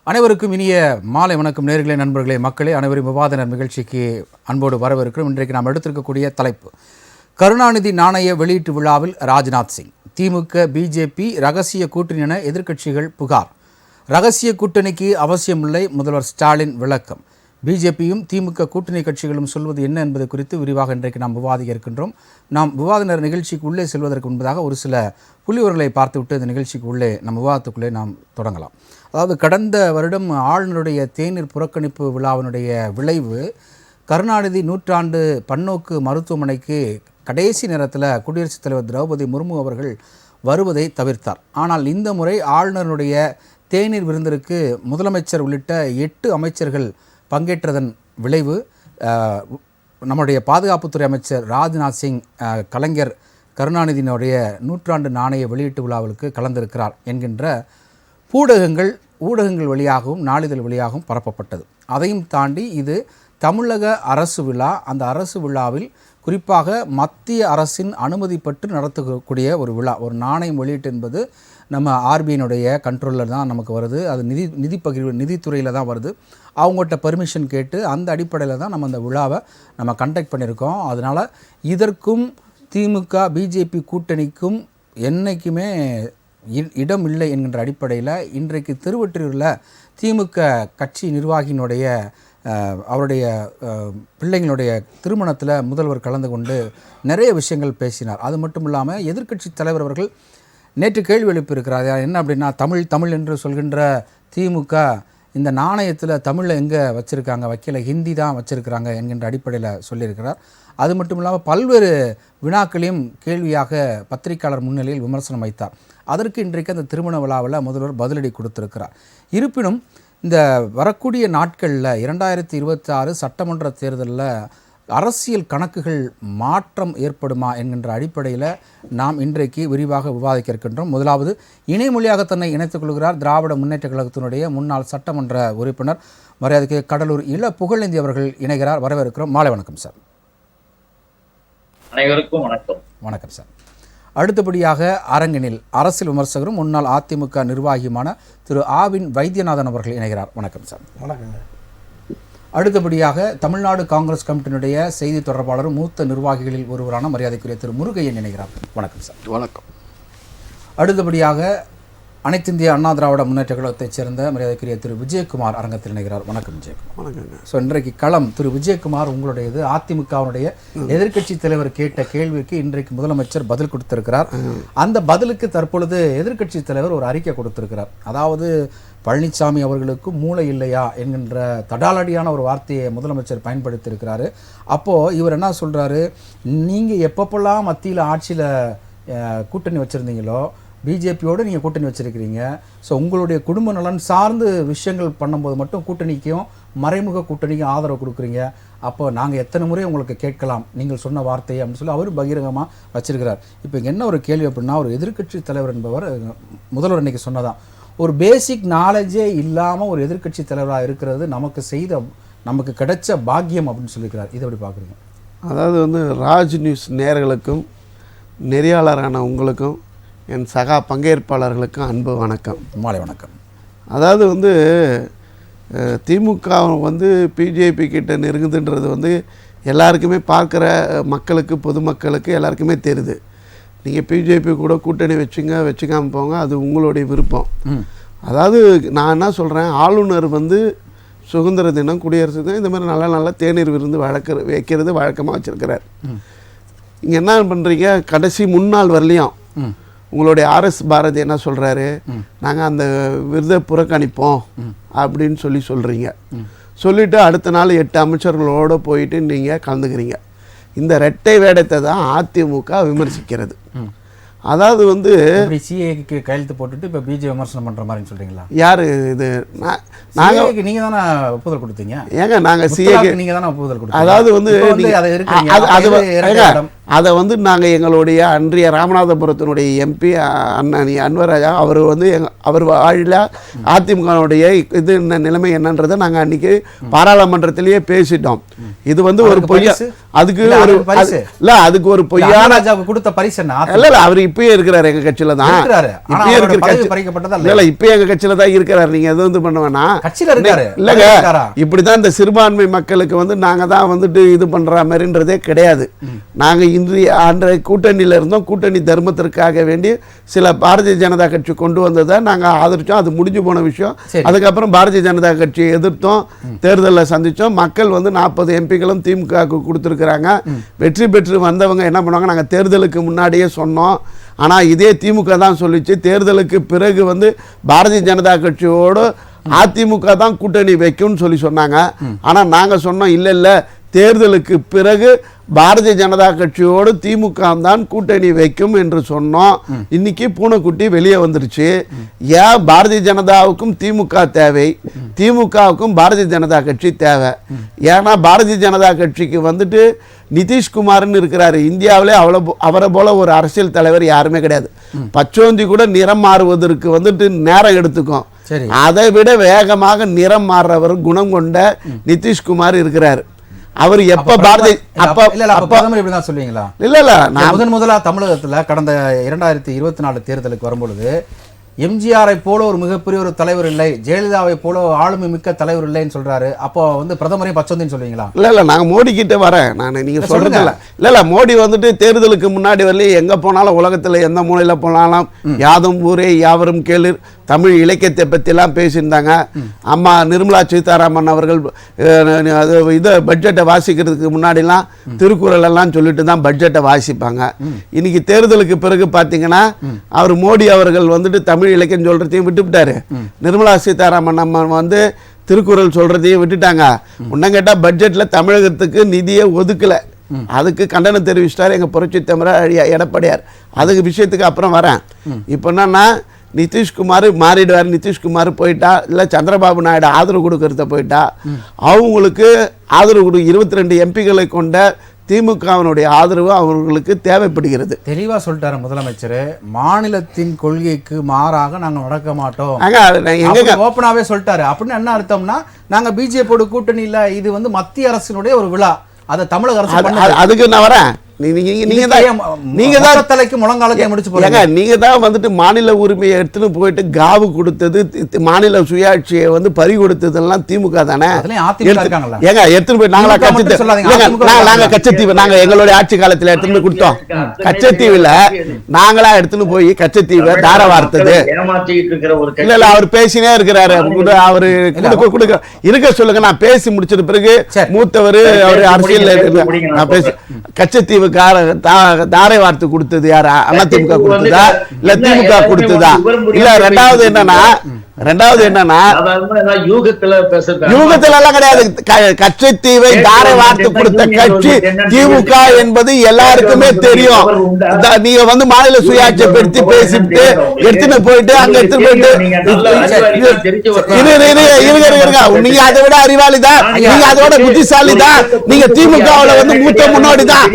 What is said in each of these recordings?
அனைவருக்கும் இனிய மாலை வணக்கம். நேயர்களே, நண்பர்களே, மக்களே, அனைவரும் விவாத நிகழ்ச்சிக்கு அன்போடு வரவிருக்கிறோம். இன்றைக்கு நாம் எடுத்திருக்கக்கூடிய தலைப்பு கருணாநிதி நாணய வெளியீட்டு விழாவில் ராஜ்நாத் சிங். திமுக பிஜேபி ரகசிய கூட்டணி என எதிர்க்கட்சிகள் புகார். ரகசிய கூட்டணிக்கு அவசியமில்லை, முதல்வர் ஸ்டாலின் விளக்கம். பிஜேபியும் திமுக கூட்டணி கட்சிகளும் சொல்வது என்ன என்பது குறித்து விரிவாக இன்றைக்கு நாம் விவாதிக்க இருக்கின்றோம். நாம் விவாத நிகழ்ச்சிக்கு உள்ளே செல்வதற்கு முன்பதாக ஒரு சில புள்ளிவர்களை பார்த்துவிட்டு இந்த நிகழ்ச்சிக்கு உள்ளே நம் விவாதத்துக்குள்ளே நாம் தொடங்கலாம். அதாவது, கடந்த வருடம் ஆளுநருடைய தேநீர் புறக்கணிப்பு விழாவினுடைய விளைவு கருணாநிதி நூற்றாண்டு பன்னோக்கு மருத்துவமனைக்கு கடைசி நேரத்தில் குடியரசுத் தலைவர் திரௌபதி முர்மு அவர்கள் வருவதை தவிர்த்தார். ஆனால் இந்த முறை ஆளுநருடைய தேநீர் விருந்திற்கு முதலமைச்சர் உள்ளிட்ட 8 அமைச்சர்கள் பங்கேற்றதன் விளைவு நம்முடைய பாதுகாப்புத்துறை அமைச்சர் ராஜ்நாத் சிங் கலைஞர் கருணாநிதியினுடைய நூற்றாண்டு நாணய வெளியீட்டு விழாவிற்கு கலந்திருக்கிறார் என்கின்ற ஊடகங்கள் வழியாகவும் நாளிதழ் வழியாகவும் பரப்பப்பட்டது. அதையும் தாண்டி இது தமிழக அரசு விழா. அந்த அரசு விழாவில் குறிப்பாக மத்திய அரசின் அனுமதி பெற்று நடத்தக்கூடிய ஒரு விழா. ஒரு நாணயம் வெளியீட்டு என்பது நம்ம ஆர்பிஐனுடைய கண்ட்ரோலில் தான் நமக்கு வருது. அது நிதி பகிர்வு நிதித்துறையில் தான் வருது. அவங்கள்ட்ட பர்மிஷன் கேட்டு அந்த அடிப்படையில் தான் நம்ம அந்த விழாவை நம்ம கண்டக்ட் பண்ணியிருக்கோம். அதனால் இதற்கும் திமுக பிஜேபி கூட்டணிக்கும் என்றைக்குமே இடம் இல்லை என்கின்ற அடிப்படையில் இன்றைக்கு திருவொற்றியூரில் திமுக கட்சி நிர்வாகியினுடைய அவருடைய பிள்ளைங்களுடைய திருமணத்தில் முதல்வர் கலந்து கொண்டு நிறைய விஷயங்கள் பேசினார். அது மட்டும் இல்லாமல் எதிர்க்கட்சி தலைவர் அவர்கள் நேற்று கேள்வி எழுப்பியிருக்கிறார். என்ன அப்படின்னா, தமிழ் என்று சொல்கின்ற திமுக இந்த நாணயத்தில் தமிழை எங்கே வச்சுருக்காங்க, வைக்கல, ஹிந்தி தான் வச்சுருக்கிறாங்க என்கின்ற அடிப்படையில் சொல்லியிருக்கிறார். அது மட்டும் இல்லாமல் பல்வேறு வினாக்களையும் கேள்வியாக பத்திரிகையாளர் முன்னிலையில் விமர்சனம் வைத்தார். அதற்கு இன்றைக்கு அந்த திருமண விழாவில் முதல்வர் பதிலடி கொடுத்திருக்கிறார். இருப்பினும் இந்த வரக்கூடிய நாட்களில் 2026 சட்டமன்ற தேர்தலில் அரசியல் கணக்குகள் மாற்றம் ஏற்படுமா என்கின்ற அடிப்படையில் நாம் இன்றைக்கு விரிவாக விவாதிக்க இருக்கின்றோம். முதலாவது இணைமொழியாக தன்னை இணைத்துக் கொள்கிறார் திராவிட முன்னேற்ற கழகத்தினுடைய முன்னாள் சட்டமன்ற உறுப்பினர் மரியாதைக்கு கடலூர் இள புகழேந்தி அவர்கள் இணைகிறார். வரவேற்கிறோம். மாலை வணக்கம் சார். அனைவருக்கும் வணக்கம். வணக்கம் சார். அடுத்தபடியாக அரங்கினில் அரசியல் விமர்சகரும் முன்னாள் அதிமுக நிர்வாகியுமான திரு ஆவின் வைத்தியநாதன் அவர்கள் இணைகிறார். வணக்கம் சார். வணக்கங்க. அடுத்தபடியாக தமிழ்நாடு காங்கிரஸ் கமிட்டியினுடைய செய்தி தொடர்பாளரும் மூத்த நிர்வாகிகளில் ஒருவரான மரியாதைக்குரிய திரு முருகையன் இணைகிறார். வணக்கம் சார். வணக்கம். அடுத்தபடியாக அனைத்திந்திய அண்ணா திராவிட முன்னேற்ற கழகத்தைச் சேர்ந்த மரியாதைக்குரிய திரு விஜயகுமார் அரங்கத்தில் இணைகிறார். வணக்கம் விஜயகுமார். வணக்கங்க. ஸோ இன்றைக்கு களம் திரு விஜயகுமார் உங்களுடையது. அதிமுகவுடைய எதிர்க்கட்சி தலைவர் கேட்ட கேள்விக்கு இன்றைக்கு முதலமைச்சர் பதில் கொடுத்திருக்கிறார். அந்த பதிலுக்கு தற்பொழுது எதிர்க்கட்சி தலைவர் ஒரு அறிக்கை கொடுத்திருக்கிறார். அதாவது, பழனிசாமி அவர்களுக்கு மூளை இல்லையா என்கின்ற தடாலடியான ஒரு வார்த்தையை முதலமைச்சர் பயன்படுத்தியிருக்கிறாரு. அப்போது இவர் என்ன சொல்கிறாரு, நீங்கள் எப்பப்பெல்லாம் மத்தியில் ஆட்சியில் கூட்டணி வச்சுருந்தீங்களோ பிஜேபியோடு நீங்கள் கூட்டணி வச்சுருக்கிறீங்க. ஸோ உங்களுடைய குடும்ப நலன் சார்ந்து விஷயங்கள் பண்ணும்போது மட்டும் கூட்டணிக்கும் மறைமுக கூட்டணிக்கும் ஆதரவு கொடுக்குறீங்க. அப்போ நாங்கள் எத்தனை முறை உங்களுக்கு கேட்கலாம் நீங்கள் சொன்ன வார்த்தையை அப்படின்னு சொல்லி அவர் பகிரங்கமாக வச்சிருக்கிறார். இப்போ இங்கே என்ன ஒரு கேள்வி அப்படின்னா, ஒரு எதிர்க்கட்சி தலைவர் என்பவர் முதல்வர் அன்றைக்கி சொன்னதான், ஒரு பேசிக் நாலேஜே இல்லாமல் ஒரு எதிர்க்கட்சி தலைவராக இருக்கிறது நமக்கு கிடைச்ச பாக்கியம் அப்படின்னு சொல்லியிருக்கிறார். இதை எப்படி பார்க்குறீங்க? அதாவது ராஜ் நியூஸ் நேயர்களுக்கும் நெறியாளரான உங்களுக்கும் என் சகா பங்கேற்பாளர்களுக்கும் அன்பு வணக்கம். மாலை வணக்கம். அதாவது திமுக பிஜேபி கிட்ட நெருங்குதுன்றது எல்லாருக்குமே பார்க்குற மக்களுக்கு, பொதுமக்களுக்கு எல்லாருக்குமே தெரியுது. நீங்கள் பிஜேபி கூட கூட்டணி வச்சுக்காமல் போங்க, அது உங்களுடைய விருப்பம். அதாவது நான் என்ன சொல்கிறேன், ஆளுநர் சுதந்திர தினம், குடியரசு தினம், இந்த மாதிரி நல்ல தேநீர் விருந்து வைக்கிறது வழக்கமாக வச்சுருக்கிறார். இங்கே என்ன பண்ணுறீங்க, கடைசி முன்னாள் வரலையும் உங்களுடைய ஆர்எஸ் பாரதி என்ன சொல்கிறாரு, நாங்கள் அந்த விருதை புறக்கணிப்போம் அப்படின்னு சொல்கிறீங்க. சொல்லிவிட்டு அடுத்த நாள் 8 அமைச்சர்களோடு போயிட்டு நீங்கள் கலந்துக்கிறீங்க. இந்த இரட்டை வேடத்தை தான் அதிமுக விமர்சிக்கிறது. அதாவது சிஏக்கு கையெழுத்து போட்டுட்டு இப்போ பிஜே விமர்சனம் பண்ணுற மாதிரி சொல்கிறீங்களா? யார் இது? நாங்கள் நீங்கள் தானே ஒப்புதல் கொடுத்தீங்க. ஏங்க நாங்கள் சிஏக்கு நீங்கள் தானே ஒப்புதல் கொடுத்தீங்க. அதாவது அதை நாங்கள் எங்களுடைய அன்றைய ராமநாதபுரத்தினுடைய எம்பி அண்ணன் அன்வராஜா அவர் வாயில அதிமுகவுடைய நிலைமை என்னன்றதை நாங்கள் அன்றைக்கி பாராளுமன்றத்திலேயே பேசிட்டோம். இது ஒரு பொய்யா அதுக்கு ஒரு இல்ல அதுக்கு ஒரு பொய்யான கொடுத்த பரிசு என்ன? இல்ல அவர் இப்பயே இருக்கிறாரு எங்க கட்சியில தான், இப்பயே இருக்கிற கட்சி இல்ல இப்பயே எங்க கட்சியில தான் இருக்கிறாரு. நீங்க எது வந்து பண்ண வேணாம், கட்சியில இருக்காரு. இல்லங்க இப்படிதான் இந்த சிறுபான்மை மக்களுக்கு வந்து நாங்க தான் வந்துட்டு இது பண்ற மாதிரின்றதே கிடையாது. நாங்க அன்றைய கூட்டணியில இருந்தோம். கூட்டணி தர்மத்திற்காக வேண்டி சில பாரதிய ஜனதா கட்சி கொண்டு வந்ததை நாங்க ஆதரிச்சோம். அது முடிஞ்சு போன விஷயம். அதுக்கப்புறம் பாரதிய ஜனதா கட்சியை எதிர்த்தோம், தேர்தலில் சந்திச்சோம். மக்கள் வந்து 40 எம்பிக்களும் திமுகவுக்கு கொடுத்துருக்குறாங்க. வெற்றி பெற்று வந்தவங்க என்ன பண்ணுவாங்க, நாங்கள் தேர்தலுக்கு முன்னாடியே சொன்னோம். ஆனால் இதே திமுக தான் சொல்லிச்சு தேர்தலுக்கு பிறகு வந்து பாரதிய ஜனதா கட்சியோடு அதிமுக தான் கூட்டணி வைக்கும்னு சொல்லி சொன்னாங்க. ஆனால் நாங்கள் சொன்னோம் இல்லை இல்லை, தேர்தலுக்கு பிறகு பாரதிய ஜனதா கட்சியோடு திமுக தான் கூட்டணி வைக்கும் என்று சொன்னோம். இன்னைக்கு பூனைக்குட்டி வெளியே வந்துருச்சு. ஏன் பாரதிய ஜனதாவுக்கும் திமுக தேவை, திமுகவுக்கும் பாரதிய ஜனதா கட்சி தேவை. ஏன்னா பாரதிய ஜனதா கட்சிக்கு வந்துட்டு நிதிஷ்குமார்னு இருக்கிறாரு. இந்தியாவிலே அவரை போல ஒரு அரசியல் தலைவர் யாருமே கிடையாது. பச்சோந்தி கூட நிறம் மாறுவதற்கு வந்துட்டு நேரம் எடுத்துக்கும். அதை விட வேகமாக நிறம் மாறுறவர் குணம் கொண்ட நிதிஷ்குமார் இருக்கிறார். அவர் எப்ப பாரதி சொல்லுவீங்களா? இல்ல இல்ல, முதலா தமிழகத்துல கடந்த 2024 தேர்தலுக்கு வரும்பொழுது எம்ஜிஆரை போல ஒரு மிகப்பெரிய ஒரு தலைவர் இல்லை, ஜெயலலிதாவை போல ஆளுமை மிக்க தலைவர் இல்லைன்னு சொல்றாரு. அப்போ வந்து பிரதமரையும் பச்சோந்தின்னு சொல்லுவீங்களா? இல்ல இல்ல, நாங்க மோடி கிட்ட வரேன் நான். நீங்க சொல்றது இல்ல இல்ல, மோடி வந்துட்டு தேர்தலுக்கு முன்னாடி வரல எங்க போனாலும் உலகத்துல எந்த மூலையில போனாலும் யாதும் ஊரே யாவரும் கேளு தமிழ் இலக்கியத்தை பற்றிலாம் பேசியிருந்தாங்க. அம்மா நிர்மலா சீதாராமன் அவர்கள் இதை பட்ஜெட்டை வாசிக்கிறதுக்கு முன்னாடிலாம் திருக்குறள் எல்லாம் சொல்லிட்டு தான் பட்ஜெட்டை வாசிப்பாங்க. இன்னைக்கு தேர்தலுக்கு பிறகு பார்த்தீங்கன்னா அவர் மோடி அவர்கள் வந்துட்டு தமிழ் இலக்கியம் சொல்றதையும் விட்டுவிட்டாரு. நிர்மலா சீதாராமன் அம்மா வந்து திருக்குறள் சொல்றதையும் விட்டுட்டாங்க. முன்ன கேட்டால் பட்ஜெட்டில் தமிழகத்துக்கு நிதியை ஒதுக்கலை. அதுக்கு கண்டனம் தெரிவிச்சிட்டாரு எங்கள் புரட்சி தமிழர் எடப்பாடியார். அதுக்கு விஷயத்துக்கு அப்புறம் வரேன். இப்போ என்னன்னா நிதிஷ்குமார் மாறிடுவார். நிதிஷ்குமார் போயிட்டா இல்லை சந்திரபாபு நாயுடு ஆதரவு கொடுக்கறத போயிட்டா அவங்களுக்கு ஆதரவு கொடு 22 எம்பிகளை கொண்ட திமுகவினுடைய ஆதரவு அவர்களுக்கு தேவைப்படுகிறது. தெளிவா சொல்லிட்டாரு முதலமைச்சர். மாநிலத்தின் கொள்கைக்கு மாறாக நாங்க நடக்க மாட்டோம், ஓப்பனாவே சொல்லிட்டாரு. அப்படின்னு என்ன அர்த்தம்னா நாங்க பிஜேபியோட கூட்டணி இல்ல, இது வந்து மத்திய அரசினுடைய ஒரு விழா, அதை தமிழக அரசு. அதுக்கு நான் வரேன். நீங்க தான் வந்துட்டு மாநில உரிமையை எடுத்துன்னு போயிட்டு காவு கொடுத்தது, மாநில சுயாட்சியை வந்து பறி கொடுத்ததெல்லாம் திமுக தானே. ஏங்க எடுத்துன்னு போய் நாங்க கச்சத்தீவு நாங்க எங்களுடைய ஆட்சி காலத்துல எடுத்துன்னு போய் கொடுத்தோம். கச்சத்தீவுல நாங்களா எடுத்துன்னு போய் கச்சத்தீவை தார வார்த்தது இல்ல இல்ல. அவர் பேசினே இருக்கிறாரு. அவரு இருக்க சொல்லுங்க, நான் பேசி முடிச்சது பிறகு மூத்தவர் அவரு அரசியல் நான் பேசி கச்சத்தீவு தாரை வார்த்தை கொடுத்தது யாரு? அதிமுக கொடுத்ததா இல்ல திமுக கொடுத்ததா? இல்ல ரெண்டாவது என்னன்னா யூகத்துல எல்லாம் கிடையாது. கச்சத்தீவை தாரை வார்த்து கொடுத்த கட்சி திமுக என்பது எல்லாருக்குமே தெரியும். நீங்க வந்து மாநில சுயாட்சியை பற்றி பேசிட்டு எடுத்துட்டு போயிட்டு அங்க எடுத்துட்டு போயிட்டு நீங்க அதை விட அறிவாளி தான், நீங்க அதோட புத்திசாலி தான். நீங்க திமுகவுல வந்து மூத்த முன்னோடி தான்.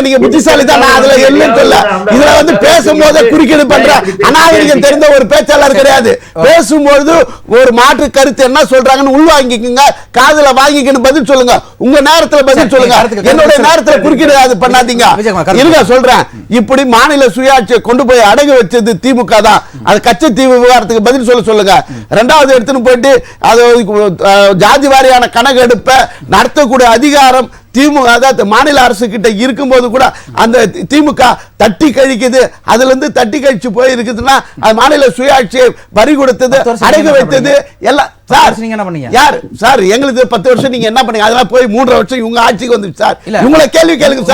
நீங்க புத்திசாலி தான். நான் அதுல எல்லாம் சொல்ல. இதுல வந்து பேசும்போது குறுக்கீடு பண்ற அநாகரிகம் தெரிந்த ஒரு பேச்சாளர் கிடையாது. பேசும்போது ஒரு மாற்று கருத்து என்ன சொல்றாங்கன்னு உள்வாங்கிக்கங்க, காதுல வாங்கிக்கணும், பதில் சொல்லுங்க. உங்க நேரத்துல பதில் சொல்லுங்க, என்னுடைய நேரத்துல குறுக்கீடு பண்ணாதீங்க. இருங்க சொல்றேன். இப்படி மாநில சுயாட்சியை கொண்டு போய் அடகு வச்சது திமுக தான். அது கச்சத்தீவு விவகாரத்துக்கு பதில் சொல்லுங்க. ரெண்டாவது எடுத்துன்னு போயிட்டு அது ஜாதி வாரியான கணக்கெடுப்பை நடத்தக்கூடிய அதிகாரம் திமுக அதாவது மாநில அரசு கிட்ட இருக்கும்போது கூட அந்த திமுக தட்டி கழிக்குது. அதுல இருந்து தட்டி கழிச்சு போய் இருக்குதுன்னா அது மாநில சுயாட்சியை பறி கொடுத்தது, அடகு வைத்தது எல்லாம். சார் நீங்க என்ன பண்ணீங்க? யார் சார்? எங்களுக்கு 10 வருஷம் நீங்க என்ன பண்ணீங்க? அதெல்லாம் போய் 3.5 வருஷம் இவங்க ஆட்சிக்கு வந்துச்சு சார். உங்களை கேள்வி கேளுங்க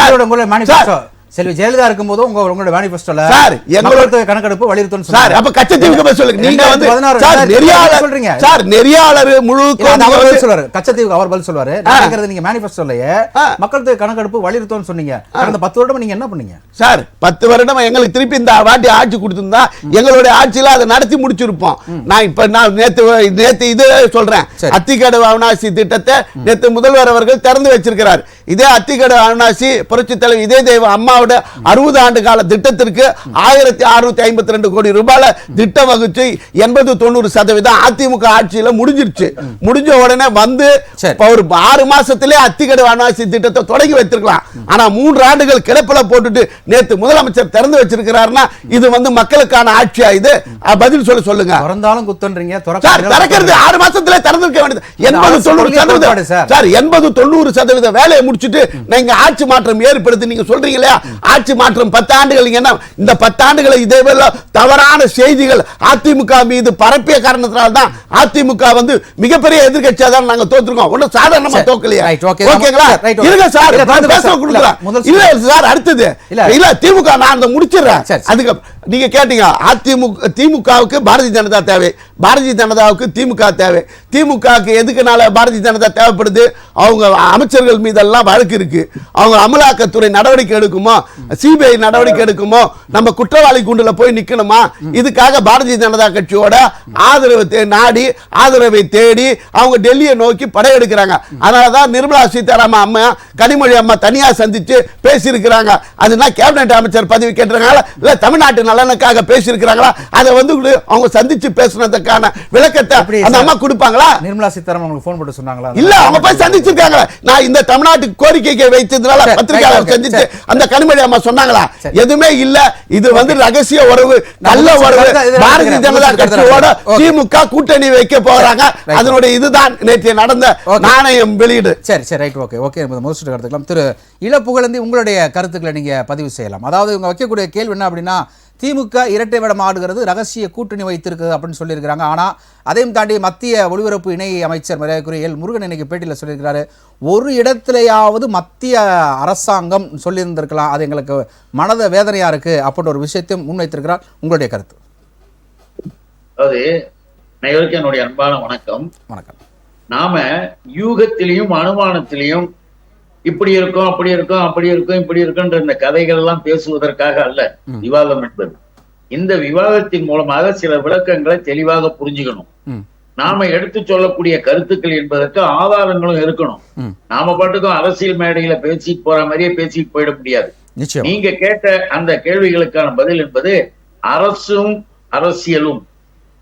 சார். செல்வி ஜெயலலிதா இருக்கும்போது உங்களோட மேனிஃபெஸ்டோல சார் எங்களோட கணக்கெடுப்பு வலியுறுத்தும் சார். அப்ப கச்சத்தீவுக்கு சொல்லுங்க. நீங்க வந்து சார் நெறியாளர் சொல்றீங்க சார். நெறியாளர் முழுக்க அவர் பதில் சொல்வாரு. கச்சத்தீவுக்கு அவர் பதில் சொல்வாரு. நாங்கறது நீங்க மேனிஃபெஸ்டோலயே மக்கள் தொகை கணக்கெடுப்பு வலியுறுத்தும்னு சொன்னீங்க. கடந்த 10 வருடம் நீங்க என்ன பண்ணீங்க சார்? 10 வருடம் எங்களுக்கு திருப்பி இந்த வாட்டி ஆட்சி கொடுத்திருந்தா எங்களுடைய ஆட்சியில அதை நடத்தி முடிச்சிருப்போம். நான் இப்ப நேத்து இது சொல்றேன். அத்திக்கடவு அவிநாசி திட்டத்தை நேத்து முதல்வர் அவர்கள் திறந்து வச்சிருக்கிறார். இதே அத்திக்கடவு அவிநாசி புரட்சி தலைவர் இதே தெய்வம் அம்மாவோட 60 ஆண்டு கால திட்டத்திற்கு 1652 கோடி ரூபாய் திட்டம் வகுச்சு 80-90% அதிமுக ஆட்சியில முடிஞ்சிருச்சு. முடிஞ்ச உடனே வந்து ஒரு 6 மாசத்திலே அத்திக்கடவு அவிநாசி திட்டத்தை தொடங்கி வைத்திருக்கலாம். ஆனா 3 ஆண்டுகள் கிளப்பில போட்டுட்டு நேத்து முதலமைச்சர் திறந்து வச்சிருக்கிறாருன்னா இது வந்து மக்களுக்கான ஆட்சியா? இது பதில் சொல்லுங்க. திறந்தாலும் குத்தன்றீங்க. திறக்கிறது 6 மாசத்திலே திறந்திருக்க வேண்டியது. 80-90% வேலையை முடிச்சுட்டு நீங்க ஆட்சி மாற்றம் ஏற்படுத்தி நீங்க சொல்றீங்க இல்லையா? ஆட்சி மாற்றம் 10 ஆண்டுகள். இந்த 10 ஆண்டுகளை இதே தவறான செய்திகள் அதிமுக மீது பரப்பிய காரணத்தினால தான் அதிமுக வந்து மிகப்பெரிய எதிர்க்கட்சியா தான் நாங்க தோத்துருக்கோம். ஒன்னும் சாதாரணமா தோக்கலையா? ஓகேங்களா? இருங்க சார், பேச கொடுக்கலாம். இல்ல சார், அடுத்தது இல்ல திமுக நான் முடிச்சிடுறேன். அதுக்கு நீங்க கேட்டீங்க திமுகவுக்கு பாரதிய ஜனதா தேவை, பாரதிய ஜனதாவுக்கு திமுக தேவை. திமுகவுக்கு எதுக்குனால பாரதிய ஜனதா தேவைப்படுது? அவங்க அமைச்சர்கள் மீதெல்லாம் வழக்கு இருக்கு. அவங்க அமலாக்கத்துறை நடவடிக்கை எடுக்குமோ, சிபிஐ நடவடிக்கை எடுக்குமோ, நம்ம குற்றவாளி குண்டுல போய் நிக்கணுமா? இதுக்காக பாரதிய ஜனதா கட்சியோட ஆதரவை தேடி அவங்க டெல்லியை நோக்கி படையெடுக்கிறாங்க. அதனாலதான் நிர்மலா சீதாராமன் அம்மா கனிமொழி அம்மா தனியா சந்திச்சு பேசியிருக்கிறாங்க. அதுனா கேபினெட் அமைச்சர் பதவி கேட்டிருக்காங்களா இல்ல தமிழ்நாட்டு நலனுக்காக பேசியிருக்கிறாங்களா? அதை வந்து அவங்க சந்திச்சு பேசுனதுக்கான விளக்கத்தை அந்த அம்மா கொடுப்பாங்களா? நிர்மலா சீதாராமன் உங்களுக்கு போன் போட்டு சொன்னாங்களா? இல்ல, அவங்க போய் சந்திச்சிருக்காங்க. நான் இந்த தமிழ்நாட்டுக்கு கோரிக்கை வைத்ததுனால பத்திரிகையாளர் சந்திச்சு அந்த கனிமொழி அம்மா சொன்னாங்களா? எதுவுமே இல்ல. இது வந்து ரகசிய உறவு, நல்ல உறவு. பாரதிய ஜனதா கட்சியோட திமுக கூட்டணி வைக்க போறாங்க. அதனுடைய இதுதான் நேற்று நடந்த நாணயம் வெளியீடு. சரி சரி, ரைட், ஓகே ஓகே. முதல் கருத்துக்கலாம். திரு இளப்புகழந்தி, உங்களுடைய கருத்துக்களை நீங்க பதிவு செய்யலாம். அதாவது இவங்க வைக்கக்கூடிய கேள்வி என்ன அப்படின்னா, திமுக இரட்டை வேடம் ஆடுகிறது, ரகசிய கூட்டணி வைத்திருக்கிறது அப்படின்னு சொல்லியிருக்கிறாங்க. ஆனால் அதையும் தாண்டி மத்திய ஒலிபரப்பு இணை அமைச்சர் மரியாதைக்குரிய எல் முருகன் இன்னைக்கு பேட்டியில் சொல்லியிருக்கிறாரு, ஒரு இடத்திலேயாவது மத்திய அரசாங்கம் சொல்லியிருந்திருக்கலாம், அது எங்களுக்கு மனத வேதனையா இருக்கு அப்படின்ற ஒரு விஷயத்தையும் முன்வைத்திருக்கிறார். உங்களுடைய கருத்து? அதாவது அனைவருக்கும் என்னுடைய அன்பான வணக்கம். வணக்கம். நாம யூகத்திலையும் அனுமானத்திலையும் இப்படி இருக்கும், அப்படி இருக்கும், அப்படி இருக்கும், இப்படி இருக்குன்ற இந்த கதைகள் எல்லாம் பேசுவதற்காக அல்ல விவாதம் என்பது. இந்த விவாதத்தின் மூலமாக சில விளக்கங்களை தெளிவாக புரிஞ்சுக்கணும். நாம எடுத்து சொல்லக்கூடிய கருத்துக்கள் என்பதற்கு ஆதாரங்களும் இருக்கணும். நாம பாட்டுக்கும் அரசியல் மேடையில பேசிட்டு போற மாதிரியே பேசிட்டு போயிட முடியாது. நீங்க கேட்ட அந்த கேள்விகளுக்கான பதில் என்பது அரசும் அரசியலும்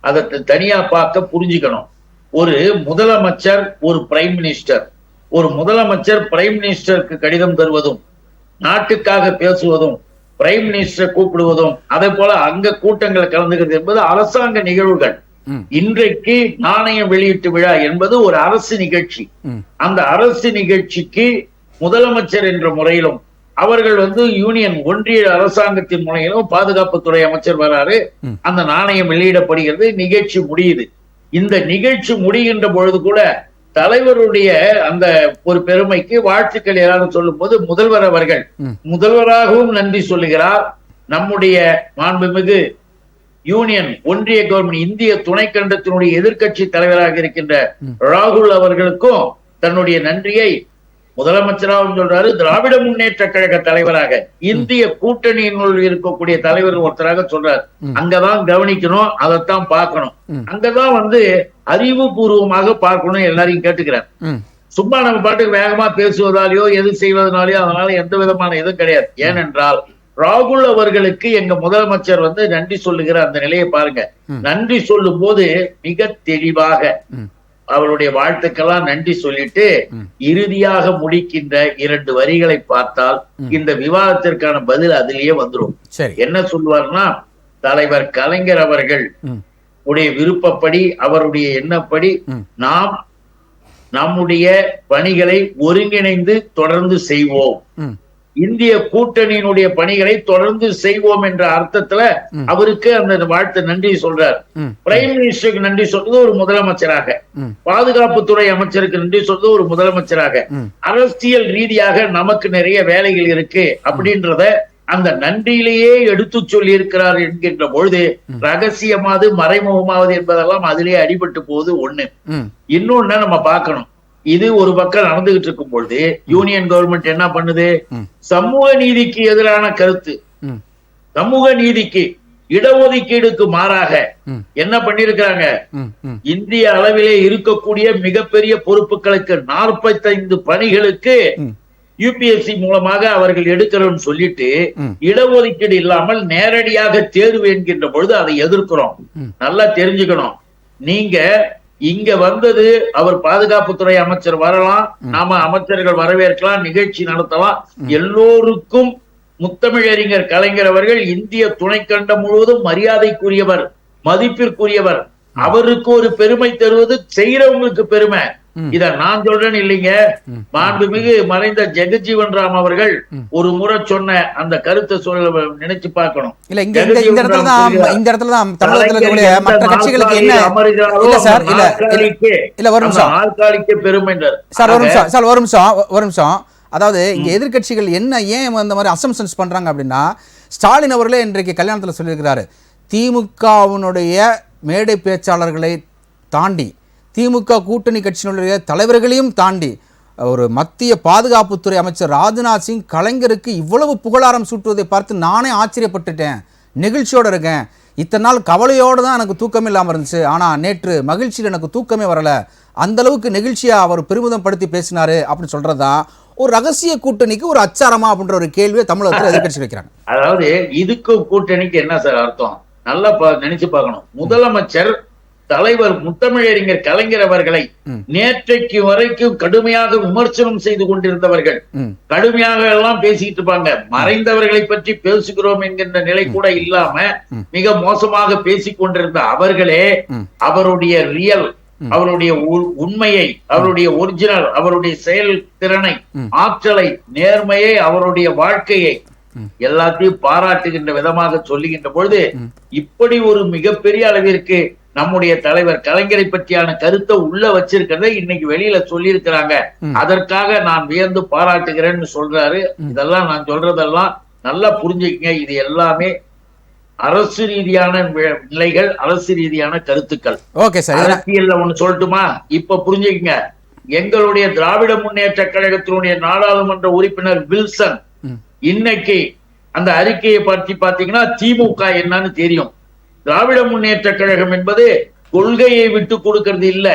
அதை தனியா பார்க்க புரிஞ்சுக்கணும். ஒரு முதலமைச்சர், ஒரு பிரைம் மினிஸ்டர், ஒரு முதலமைச்சர் பிரைம் மினிஸ்டருக்கு கடிதம் தருவதும், நாட்டுக்காக பேசுவதும், பிரைம் மினிஸ்டர் கூப்பிடுவதும், அதே போல அங்க கூட்டங்களை கலந்துகிறது என்பது அரசாங்க நிகழ்வுகள். இன்றைக்கு நாணயம் வெளியீட்டு விழா என்பது ஒரு அரசு நிகழ்ச்சி. அந்த அரசு நிகழ்ச்சிக்கு முதலமைச்சர் என்ற முறையிலும் அவர்கள் வந்து யூனியன் ஒன்றிய அரசாங்கத்தின் முறையிலும் பாதுகாப்புத்துறை அமைச்சர் வராரு, அந்த நாணயம் வெளியிடப்படுகிறது, நிகழ்ச்சி முடியுது. இந்த நிகழ்ச்சி முடிகின்ற பொழுது கூட தலைவருடைய அந்த ஒரு பெருமைக்கு வாழ்த்துக்கள் எல்லாரும் சொல்லும் போது முதல்வர் அவர்கள் முதல்வராகவும் நன்றி சொல்லுகிறார். நம்முடைய மாண்புமிகு யூனியன் ஒன்றிய கவர்மெண்ட் இந்திய துணைக்கண்டத்தினுடைய எதிர்கட்சி தலைவராக இருக்கின்ற ராகுல் அவர்களுக்கும் தன்னுடைய நன்றியை முதலமைச்சராகவும் சொல்றாரு. திராவிட முன்னேற்ற கழக தலைவராக இந்திய கூட்டணியினுள் இருக்கக்கூடிய தலைவர் ஒருத்தராக சொல்றாரு. அங்கதான் கவனிக்கணும், அதைத்தான் பார்க்கணும், அங்கதான் வந்து அறிவுபூர்வமாக பார்க்கணும் எல்லாரையும் கேட்டுக்கிறார். சும்மா நம்ம பாட்டுக்கு வேகமா பேசுவதாலேயோ எது செய்வதனாலேயோ அதனால எந்த விதமான இதுவும் கிடையாது. ஏனென்றால் ராகுல் அவர்களுக்கு எங்க முதலமைச்சர் வந்து நன்றி சொல்லுகிற அந்த நிலையை பாருங்க. நன்றி சொல்லும் போது மிக தெளிவாக அவருடைய வாழ்த்துக்கெல்லாம் நன்றி சொல்லிட்டு இறுதியாக முடிக்கின்ற 2 வரிகளை பார்த்தால் இந்த விவாதத்திற்கான பதில் அதிலேயே வந்துடும். என்ன சொல்லுவார்னா, தலைவர் கலைஞர் அவர்கள் உடைய விருப்பப்படி, அவருடைய எண்ணப்படி நாம் நம்முடைய பணிகளை ஒருங்கிணைந்து தொடர்ந்து செய்வோம், இந்திய கூட்டணியினுடைய பணிகளை தொடர்ந்து செய்வோம் என்ற அர்த்தத்துல அவருக்கு அந்த வாழ்த்து நன்றி சொல்றார். பிரைம் மினிஸ்டருக்கு நன்றி சொல்றது ஒரு முதலமைச்சராக, பாதுகாப்புத்துறை அமைச்சருக்கு நன்றி சொல்றது ஒரு முதலமைச்சராக, அரசியல் ரீதியாக நமக்கு நிறைய வேலைகள் இருக்கு அப்படின்றத அந்த நன்றியிலேயே எடுத்து சொல்லி இருக்கிறார் என்கின்ற பொழுது ரகசியமாவது மறைமுகமாவது என்பதெல்லாம் அதிலேயே அடிபட்டு போகுது. ஒண்ணு. இன்னொன்னு நம்ம பார்க்கணும், இது ஒரு பக்கம் நடந்துகிட்டு இருக்கும் பொழுது யூனியன் கவர்மெண்ட் என்ன பண்ணுது? சமூக நீதிக்கு எதிரான கருத்து, சமூக நீதிக்கு இடஒதுக்கீடுக்கு மாறாக என்ன பண்ணிருக்கிறாங்க? இந்திய அளவிலே இருக்கக்கூடிய மிகப்பெரிய பொறுப்புகளுக்கு 45 பணிகளுக்கு யுபிஎஸ்சி மூலமாக அவர்கள் எடுக்கிறோம்னு சொல்லிட்டு இடஒதுக்கீடு இல்லாமல் நேரடியாக தேர்வு என்கின்ற பொழுது அதை எதிர்க்கிறோம். நல்லா தெரிஞ்சுக்கணும். நீங்க இங்க வந்தது அவர் பாதுகாப்புத்துறை அமைச்சர் வரலாம், நாம அமைச்சர்கள் வரவேற்கலாம், நிகழ்ச்சி நடத்தலாம். எல்லோருக்கும் முத்தமிழறிஞர் கலைஞர் அவர்கள் இந்திய துணைக்கண்டம் முழுவதும் மரியாதைக்குரியவர், மதிப்பிற்குரியவர். அவருக்கு ஒரு பெருமை தருவது செய்யறவங்களுக்கு பெருமை. இத நான் சொல்றேன்னு இல்லைங்க, மாண்புமிகு மறைந்த ஜெகஜீவன் ராம் அவர்கள் ஒரு முறை சொன்ன அந்த கருத்தை சொல்ல நினைச்சு பார்க்கணும். இல்ல இந்த இடத்துல தான் தமிழகத்துல இருக்கக்கூடிய மற்ற கட்சிகளுக்கு என்ன இல்ல சார், இல்ல ஒரு நிமிஷம் ஆள்காலிக்கு பெருமை சார், ஒரு நிமிஷம். அதாவது இங்க எதிர்கட்சிகள் ஏன் அந்த மாதிரி அசம்ஷன்ஸ் பண்றாங்க அப்படின்னா, ஸ்டாலின் அவர்களே இன்றைக்கு கல்யாணத்துல சொல்லியிருக்கிறாரு, திமுகவினுடைய மேடை பேச்சாளர்களை தாண்டி திமுக கூட்டணி கட்சியினுடைய தலைவர்களையும் தாண்டி ஒரு மத்திய பாதுகாப்புத்துறை அமைச்சர் ராஜ்நாத் சிங் கலைஞருக்கு இவ்வளவு புகழாரம் சூட்டுவதை பார்த்து நானே ஆச்சரியப்பட்டுட்டேன், நெகிழ்ச்சியோடு இருக்கேன். இத்தனை நாள் கவலையோடு தான் எனக்கு தூக்கம் இல்லாமல் இருந்துச்சு, ஆனால் நேற்று மகிழ்ச்சியில் எனக்கு தூக்கமே வரலை, அந்தளவுக்கு நெகிழ்ச்சியாக அவர் பெருமிதம் படுத்தி பேசினாரு அப்படின்னு சொல்கிறதா ஒரு ரகசிய கூட்டணிக்கு ஒரு அச்சாரமா அப்படின்ற ஒரு கேள்வியை தமிழகத்தில் எதிர்கட்சி வைக்கிறாங்க. அதாவது இதுக்கு கூட்டணிக்கு என்ன சார் அர்த்தம்? நல்லா நினைச்சு பார்க்கணும். முதலமைச்சர் தலைவர் முத்தமிழறிஞர் கலைஞர் அவர்களை நேற்றைக்கு வரைக்கும் கடுமையாக விமர்சனம் செய்து கொண்டிருந்தவர்கள், கடுமையாக எல்லாம் பேசிட்டு இருப்பாங்க. மறைந்தவர்களை பற்றி பேசுகிறோம் என்கின்ற நிலை கூட இல்லாம மிக மோசமாக பேசிக் கொண்டிருந்த அவர்களே அவருடைய ரியல், அவருடைய உண்மையை, அவருடைய ஒரிஜினல், அவருடைய செயல் திறனை, ஆற்றலை, நேர்மையை, அவருடைய வாழ்க்கையை எல்லாத்தையும் பாராட்டுகின்ற விதமாக சொல்லுகின்ற பொழுது இப்படி ஒரு மிகப்பெரிய அளவிற்கு நம்முடைய தலைவர் கலைஞரை பற்றியான கருத்தை உள்ள வச்சிருக்கிறத இன்னைக்கு வெளியில சொல்லி இருக்கிறாங்க. அதற்காக நான் வியந்து பாராட்டுகிறேன்னு சொல்றாரு. இதெல்லாம் நான் சொல்றதெல்லாம் நல்லா புரிஞ்சுக்கங்க. இது எல்லாமே அரசு ரீதியான நிலைகள், அரசு ரீதியான கருத்துக்கள். அரசியல்ல ஒண்ணு சொல்லட்டுமா? இப்ப புரிஞ்சுக்கங்க. எங்களுடைய திராவிட முன்னேற்ற கழகத்தினுடைய நாடாளுமன்ற உறுப்பினர் வில்சன் இன்னைக்கு அந்த அறிக்கையை பற்றி பாத்தீங்கன்னா திமுக என்னன்னு தெரியும். திராவிட முன்னேற்ற கழகம் என்பது கொள்கையை விட்டு கொடுக்கிறது இல்ல,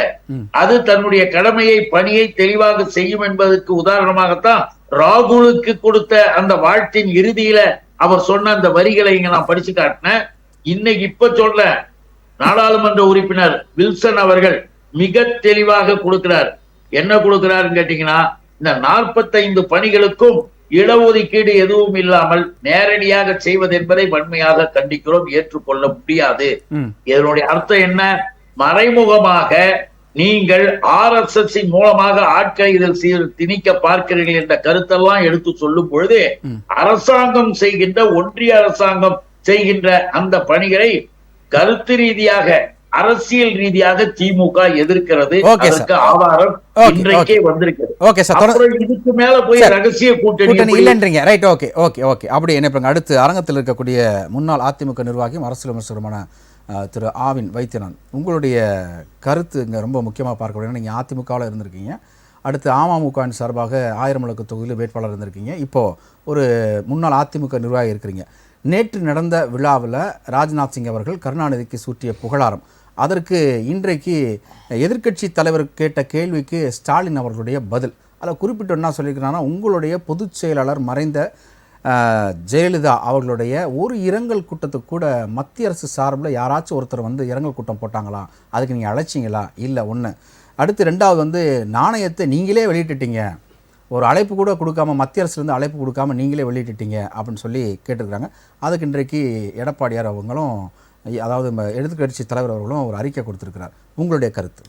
அது தன்னுடைய கடமையை, பணியை தெளிவாக செய்யும் என்பதற்கு உதாரணமாகத்தான் ராகுலுக்கு கொடுத்த அந்த வாழ்த்தின் இறுதியில அவர் சொன்ன அந்த வரிகளை இங்க நான் படிச்சு காட்டினேன். இன்னைக்கு இப்ப சொல்ற நாடாளுமன்ற உறுப்பினர் வில்சன் அவர்கள் மிக தெளிவாக கொடுக்கிறார். என்ன கொடுக்கிறாருன்னு கேட்டீங்கன்னா, இந்த 45 பணிகளுக்கும் இடஒதுக்கீடு எதுவும் இல்லாமல் நேரடியாக செய்வது என்பதை வன்மையாக கண்டிக்கிறோம், ஏற்றுக்கொள்ள முடியாது. இதனுடைய அர்த்தம் என்ன? மறைமுகமாக நீங்கள் RSS மூலமாக ஆட்களை இதில் திணிக்க பார்க்கிறீர்கள் என்ற கருத்தெல்லாம் எடுத்து சொல்லும் பொழுது அரசாங்கம் செய்கின்ற, ஒன்றிய அரசாங்கம் செய்கின்ற அந்த பணிகளை கருத்து ரீதியாக, அரசியல் ரீதியாக திமுக எதிர்க்கிறது. அதற்கு ஆதாரம் இன்றைக்கே வந்திருக்கிறது. இதுக்கு மேல போய் ரகசிய கூட்டணி இல்லைன்றீங்க. Right, okay okay okay. அப்படி என்ன அடுத்து அரங்கத்தில் இருக்கக்கூடிய முன்னாள் அதிமுக நிர்வாகியும் அரசியல் விமர்சகருமான திரு ஆவின் வைத்தியநாதன், உங்களுடைய கருத்து இங்கே ரொம்ப முக்கியமாக பார்க்கணும். நீங்கள் அதிமுகவில் இருந்திருக்கீங்க, அடுத்து அமமுகவின் சார்பாக 1000 விளக்கு தொகுதியில் வேட்பாளர் இருந்திருக்கீங்க, இப்போது ஒரு முன்னாள் அதிமுக நிர்வாகி இருக்கிறீங்க. நேற்று நடந்த விழாவில் ராஜ்நாத் சிங் அவர்கள் கருணாநிதிக்கு சூட்டிய புகழாரம், அதற்கு இன்றைக்கு எதிர்க்கட்சி தலைவர் கேட்ட கேள்விக்கு ஸ்டாலின் அவர்களுடைய பதில், அதில் குறிப்பிட்டு என்ன சொல்லியிருக்கிறாங்கன்னா, உங்களுடைய பொதுச் செயலாளர் மறைந்த ஜெயலலிதா அவர்களுடைய ஒரு இரங்கல் கூட்டத்துக்கு கூட மத்திய அரசு சார்பில் யாராச்சும் ஒருத்தர் வந்து இரங்கல் கூட்டம் போட்டாங்களா, அதுக்கு நீங்கள் அழைச்சிங்களா? இல்லை. ஒன்று. அடுத்து ரெண்டாவது நாணயத்தை நீங்களே வெளியிட்டுட்டீங்க, ஒரு அழைப்பு கூட கொடுக்காம, மத்திய அரசுலேருந்து அழைப்பு கொடுக்காம நீங்களே வெளியிட்டுட்டீங்க அப்படின்னு சொல்லி கேட்டிருக்கிறாங்க. அதுக்கு இன்றைக்கு எடப்பாடியார் அவங்களும், அதாவது எதிர்க்கட்சி தலைவர் அவர்களும் ஒரு அறிக்கை கொடுத்துருக்கிறார். உங்களுடைய கருத்து?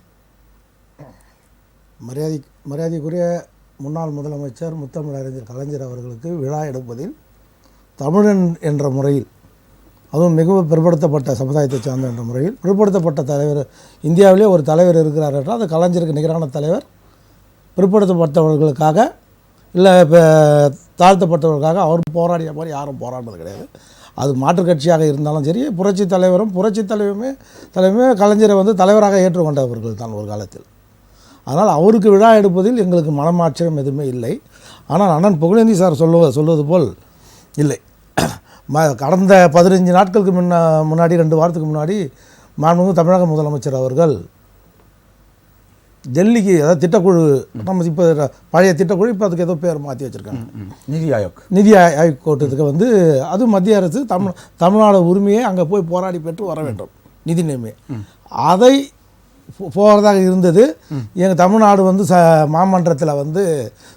மரியாதைக்குரிய முன்னாள் முதலமைச்சர் முத்தமிழறிஞர் கலைஞர் அவர்களுக்கு விழா எடுப்பதில் தமிழன் என்ற முறையில், அதுவும் மிகவும் பிற்படுத்தப்பட்ட சமுதாயத்தை சார்ந்த என்ற முறையில் பிற்படுத்தப்பட்ட தலைவர், இந்தியாவிலே ஒரு தலைவர் இருக்கிறார் என்றால் அது கலைஞருக்கு நிகரான தலைவர். பிற்படுத்தப்பட்டவர்களுக்காக இல்லை தாழ்த்தப்பட்டவர்களுக்காக அவர் போராடிய மாதிரி யாரும் போராடினது கிடையாது. அது மாற்றுக் கட்சியாக இருந்தாலும் சரி, புரட்சி தலைவருமே கலைஞரை வந்து தலைவராக ஏற்றுக்கொண்டவர்கள் தான் ஒரு காலத்தில். அதனால் அவருக்கு விழா எடுப்பதில் எங்களுக்கு மனமாச்சரியம் எதுவுமே இல்லை. ஆனால் அண்ணன் புகழேந்தி சார் சொல்வது போல் இல்லை. கடந்த 15 நாட்களுக்கு முன்னாடி 2 வாரத்துக்கு முன்னாடி மாண்புமிகு தமிழக முதலமைச்சர் அவர்கள் டெல்லிக்கு அதாவது திட்டக்குழு, நம்ம இப்போ பழைய திட்டக்குழு இப்போ அதுக்கு ஏதோ பேர் மாற்றி வச்சுருக்காங்க, நிதி ஆயோக் கூட்டத்துக்கு வந்து அது மத்திய அரசு தமிழ்நாடு உரிமையை அங்கே போய் போராடி பெற்று வர வேண்டும் நிதி நிலைமை. அதை போகிறதாக இருந்தது. எங்கள் தமிழ்நாடு வந்து மாமன்றத்தில் வந்து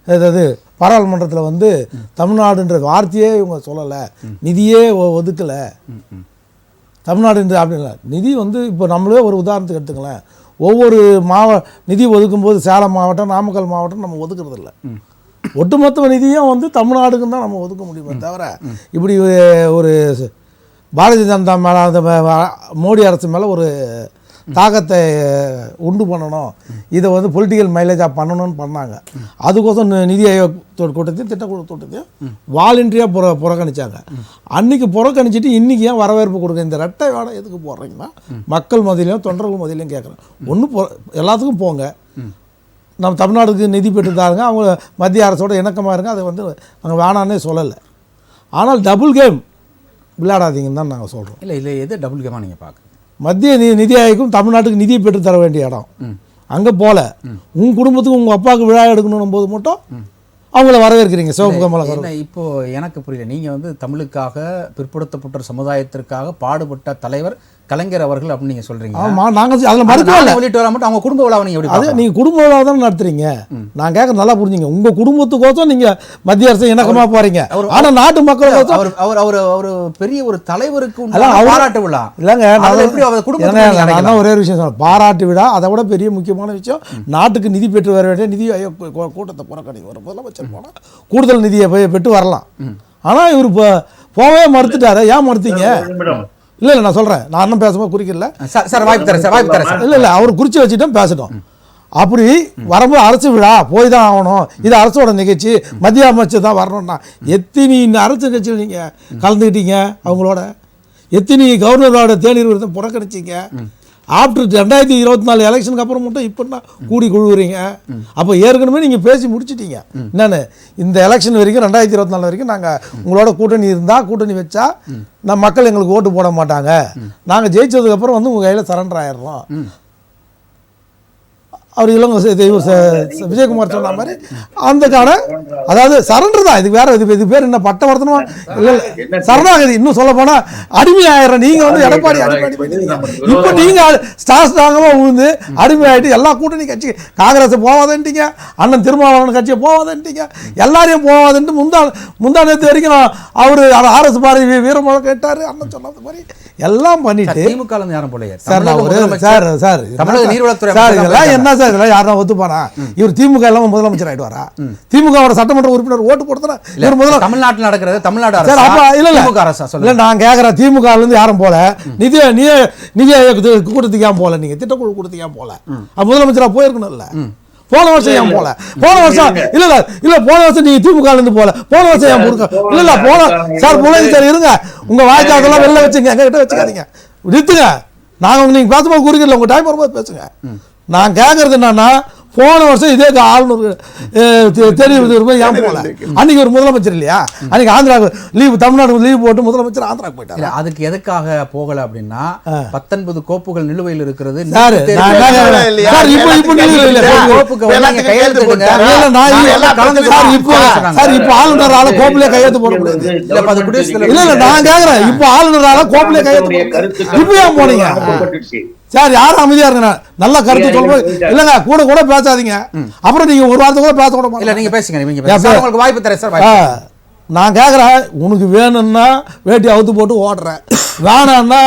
அதாவது பாராளுமன்றத்தில் வந்து தமிழ்நாடுன்ற வார்த்தையே இவங்க சொல்லலை, நிதியே ஒதுக்கலை தமிழ்நாடுன்ற அப்படின்னா. நிதி வந்து இப்போ நம்மளே ஒரு உதாரணத்துக்கு எடுத்துங்களேன், ஒவ்வொரு நிதி ஒதுக்கும்போது சேலம் மாவட்டம், நாமக்கல் மாவட்டம் நம்ம ஒதுக்குறது இல்லை. ஒட்டுமொத்த நிதியும் வந்து தமிழ்நாடுக்கு தான் நம்ம ஒதுக்க முடியுமே தவிர இப்படி ஒரு பாரதிய ஜனதா மேலே அந்த மோடி அரசு மேலே ஒரு தாக்கத்தை உண்டு பண்ணணும், இதை வந்து பொலிட்டிக்கல் மைலேஜாக பண்ணணும்னு பண்ணாங்க. அதுக்கோசம் நிதி ஆயோக் கூட்டத்தையும் திட்டக்குழு கூட்டத்தையும் வாலண்டியாக புறக்கணித்தாங்க. அன்றைக்கி புறக்கணிச்சிட்டு இன்றைக்கி ஏன் வரவேற்பு கொடுக்க? இந்த ரெட்டை வேடம் எதுக்கு போடுறீங்கன்னா மக்கள் மத்தியிலையும் தொண்டர்கள் மத்தியிலையும் கேட்குறேன். ஒன்று எல்லாத்துக்கும் போங்க, நம்ம தமிழ்நாடுக்கு நிதி பெற்றுதாருங்க, அவங்க மத்திய அரசோட இணக்கமாக இருங்க, அதை வந்து நாங்கள் வேணான்னே சொல்லலை. ஆனால் டபுள் கேம் விளையாடாதீங்கன்னு தான் நாங்கள் சொல்கிறோம். இல்லை எது டபுள் கேமாக நீங்கள் பார்க்க? மத்திய நிதி ஆயோக்கும் தமிழ்நாட்டுக்கு நிதியை பெற்று தர வேண்டிய இடம் அங்கே போல, உங்கள் குடும்பத்துக்கு உங்கள் அப்பாவுக்கு விழா எடுக்கணும் போது மட்டும் அவங்கள வரவேற்கிறீங்க சிவப்பு கமல. இப்போ எனக்கு புரியல, நீங்கள் வந்து தமிழுக்காக பிற்படுத்தப்பட்ட சமுதாயத்திற்காக பாடுபட்ட தலைவர் கலைஞர் அவர்கள் அப்படின்னு நீங்கள் சொல்கிறீங்க. ஆமாம், நாங்கள் அதில் மறுக்கவில்லை. வெளியிட்டு வர மட்டும் அவங்க குடும்ப விழாவை நீங்கள் எப்படி? அது நீங்கள் குடும்ப விழா தான் நடத்துறீங்க. நான் கேட்க நல்லா புரிஞ்சுங்க, உங்கள் குடும்பத்துக்கோசம் நீங்கள் மத்திய அரசு இணக்கமாக போகிறீங்க, ஆனால் நாட்டு மக்களுக்கோசம் அவர் பெரிய ஒரு தலைவருக்கு பாராட்டு விழா இல்லைங்க. நான் ஒரே விஷயம் சொல்றேன், பாராட்டு விழா அதை விட பெரிய முக்கியமான விஷயம், நாட்டுக்கு நிதி பெற்று வர வேண்டிய நிதி ஆயோக் கூட்டத்தை புறக்கணி வர முதலமைச்சர் போனால் கூடுதல் நிதியை பெற்று வரலாம். ஆனால் இவர் போகவே மறுத்துட்டாரு. ஏன் மறுத்தீங்க? இல்லை நான் சொல்கிறேன், நான் இன்னும் பேசும்போது குறிக்கல சார், வாய்ப்பு தரேன். இல்லை அவர் குறித்து வச்சுட்டோம் பேசட்டும். அப்படி வரும்போது அரசு விழா போய் தான் ஆகணும், இது அரசோட நிகழ்ச்சி, மத்திய அமைச்சர் தான் வரணும்னா எத்தனை அரசு கட்சியில் நீங்கள் கலந்துக்கிட்டீங்க? அவங்களோட எத்தனை கவர்னரோட தேநீர் விருதை புறக்கணிச்சிங்க? ஆஃப்டர் 2024 எலெக்ஷனுக்கு அப்புறம் மட்டும் இப்போன்னா கூடி குழுவுறீங்க. அப்போ ஏற்கனவே நீங்கள் பேசி முடிச்சிட்டீங்க. என்னென்னு இந்த எலெக்ஷன் வரைக்கும் 2024 வரைக்கும் நாங்கள் உங்களோட கூட்டணி இருந்தால், கூட்டணி வச்சா நம்ம மக்கள் எங்களுக்கு ஓட்டு போட மாட்டாங்க, நாங்கள் ஜெயிச்சதுக்கப்புறம் வந்து உங்கள் கையில் சரண்டர் ஆயிடுறோம். அவர் இளங்க விஜயகுமார் சொன்ன மாதிரி அந்தக்கான அதாவது சரண்டர் தான். இதுக்கு வேற இது பேர் என்ன பட்டவர்த்தனமா? இல்லை சரணாகதி. இன்னும் சொல்ல போனா அடிமை ஆயிரம். நீங்க வந்து எடப்பாடி இப்போ நீங்க ஸ்ட்ராங்கமா உழுந்து அடிமை ஆயிட்டு எல்லா கூட்டணி கட்சி காங்கிரஸ் போவாதன்ட்டீங்க, அண்ணன் திருமாவளவன் கட்சியை போவாதன்ட்டீங்க, எல்லாரையும் போவாதுன்ட்டு முந்தா நேற்று வரைக்கும் அவரு RS பாரதி வீரமழை கேட்டாரு, அண்ணன் சொன்னது மாதிரி எல்லாம் பண்ணிட்டு திமுக யாரும் போல சார் இதெல்லாம் என்ன சார், இதெல்லாம் யாரும் ஒத்துப்பானா? இவர் திமுக எல்லாம் முதலமைச்சர் ஆயிடுவாரா? திமுக சட்டமன்ற உறுப்பினர் ஓட்டு போடுறா இவர் தமிழ்நாட்டில் நடக்கிறது தமிழ்நாடு இல்ல நான் கேட்கறேன், திமுக இருந்து யாரும் போல, நிதி கூட்டத்துக்கு ஏன் போல, நீங்க திட்டக்குழு கூட்டத்துக்கு ஏன் போல? முதலமைச்சரா போயிருக்கணும் இல்ல? போன வருஷம் ஏன் போல? போன வருஷம் இல்ல போன வருஷம் நீங்க திமுக இருந்து போல, போன வருஷம் ஏன் கொடுக்க இல்ல போன சார் முன்னாடி சார் இருங்க, உங்க வாய்க்காலெல்லாம் வெளில வச்சுங்க, எங்க கிட்ட வச்சுக்காதீங்க, நிறுத்துங்க. நாங்க நீங்க பேசும்போது குறிக்கல, உங்க டைம் வரும்போது பேசுங்க. நான் கேட்கறது என்னன்னா, போன வருஷம் இதே ஆளுநர் தெரியும் ஏன் போல? அன்னைக்கு ஒரு முதலமைச்சர் இல்லையா? அன்னைக்கு ஆந்திரா லீவ், தமிழ்நாடு லீவ் போட்டு முதலமைச்சர் ஆந்திரா போயிட்டாரு. அதுக்கு எதுக்காக போகல அப்படின்னா 19 கோப்புகள் நிலுவையில் இருக்கிறது. இப்போ ஆளுநரால கோப்பிலே கையெழுத்து போட முடியாது. இல்ல நான் கேக்குறேன், இப்போ ஆளுநரால கோப்பிலே கையெழுத்து இப்போ ஏன் போனீங்க சார்? யாரும் அமைதியா இருங்க, நல்ல கருத்து சொல்லும்போது இல்லைங்க கூட பேசாதீங்க. அப்புறம் நீங்க ஒரு வாரத்தை கூட பேச கூட இல்ல, நீங்க பேசுங்க, உங்களுக்கு வாய்ப்பு தரேன் சார். நான் கேட்குறேன், உனக்கு வேணும்னா வேட்டி அவுத்து போட்டு ஓடுறேன், வேணான்னா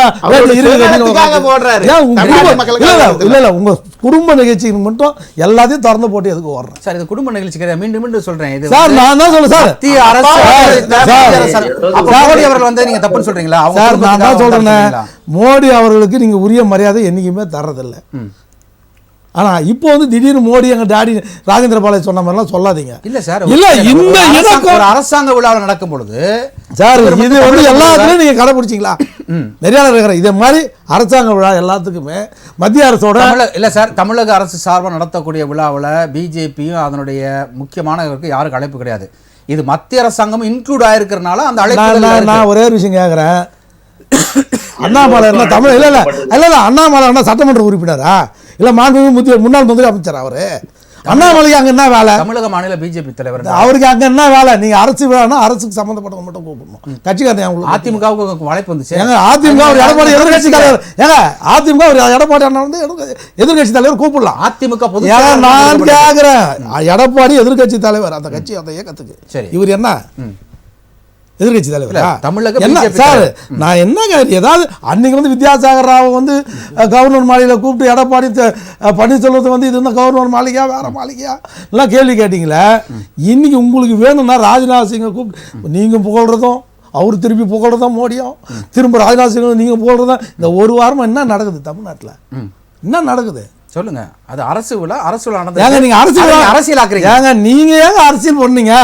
இல்ல உங்க குடும்ப நிகழ்ச்சிக்கு மட்டும் எல்லாத்தையும் திறந்து போட்டு எதுக்கு ஓடுறேன் சார்? இது குடும்ப நிகழ்ச்சி மீண்டும் சொல்றேன் சார். நான் தான் சொல்றேன் சார், மோடி அவர்கள் வந்து நீங்க தப்புன்னு சொல்றீங்களா? சார் நான் தான் சொல்றேன், மோடி அவர்களுக்கு நீங்க உரிய மரியாதை என்னைக்குமே தர்றதில்லை. ஆனால் இப்போ வந்து திடீர்னு மோடி எங்கள் டாடி ராஜேந்திர பாலாஜி சொன்ன மாதிரிலாம் சொல்லாதீங்க. இல்லை சார், இல்லை இந்த ஒரு அரசாங்க விழாவில் நடக்கும் பொழுது சார் இது வந்து எல்லாத்துலையும் நீங்கள் கடைப்பிடிச்சிங்களா? நிறையா இருக்கிற இதே மாதிரி அரசாங்க விழா எல்லாத்துக்குமே மத்திய அரசோட இல்லை சார், தமிழக அரசு சார்பாக நடத்தக்கூடிய விழாவில் பிஜேபியும் அதனுடைய முக்கியமானவர்களுக்கு யாருக்கு அழைப்பு கிடையாது. இது மத்திய அரசாங்கம் இன்க்ளூட் ஆயிருக்கிறனால அந்த அழைப்பு. நான் ஒரே ஒரு விஷயம் கேட்குறேன், அண்ணாமலை என்ன தமிழ் இல்லை அண்ணாமலை என்ன சட்டமன்ற உறுப்பினரா? இல்லை மாண்புமிகு முன்னாள் மந்திரி அமைச்சர் அவர் அண்ணாமலைக்கு அங்கே என்ன வேலை? தமிழக மாநில பிஜேபி தலைவர் அவருக்கு அங்கே என்ன வேலை? நீங்கள் அரசு வேலைன்னா அரசுக்கு சம்மந்தப்பட்டவங்க மட்டும் கூப்பிடணும். கட்சிக்காரன் அதிமுகவுக்கு வளைப்பு வந்துச்சு. ஏங்க அதிமுக ஒரு எடப்பாடி எதிர்கட்சி தலைவர், ஏங்க அதிமுக ஒரு எடப்பாடி அண்ணா வந்து எதிர்கட்சி தலைவர் கூப்பிடலாம். அதிமுக நான் கேட்குறேன், எடப்பாடி எதிர்கட்சி தலைவர் அந்த கட்சி அந்த இயக்கத்துக்கு, இவர் என்ன எதிர்கட்சி தலைவரா? தமிழக என்ன சார் நான் என்ன ஏதாவது அன்னைக்கு வந்து வித்யாசாகர் ராவ் வந்து கவர்னர் மாளிகையில் கூப்பிட்டு எடப்பாடி பன்னீர்செல்வத்தை வந்து இது என்ன கவர்னர் மாளிகையா வேற மாளிகையா எல்லாம் கேள்வி கேட்டீங்களே. இன்னைக்கு உங்களுக்கு வேணும்னா ராஜ்நாத் சிங்கை கூப்பிட்டு நீங்கள் புகழ்றதும் அவர் திருப்பி புகழ்றதும் மோடியும் திரும்ப ராஜ்நாத் சிங் நீங்கள் புகழ்றதும் இந்த ஒரு வாரமாக என்ன நடக்குது தமிழ்நாட்டில்? என்ன நடக்குது சொல்லுங்க. அது அரசு விழா, அரசு விழா நடந்தது. ஏங்க நீங்க அரசியல் ஆக்குறீங்க. ஏங்க நீங்க ஏங்க அரசியல் பண்ணீங்க?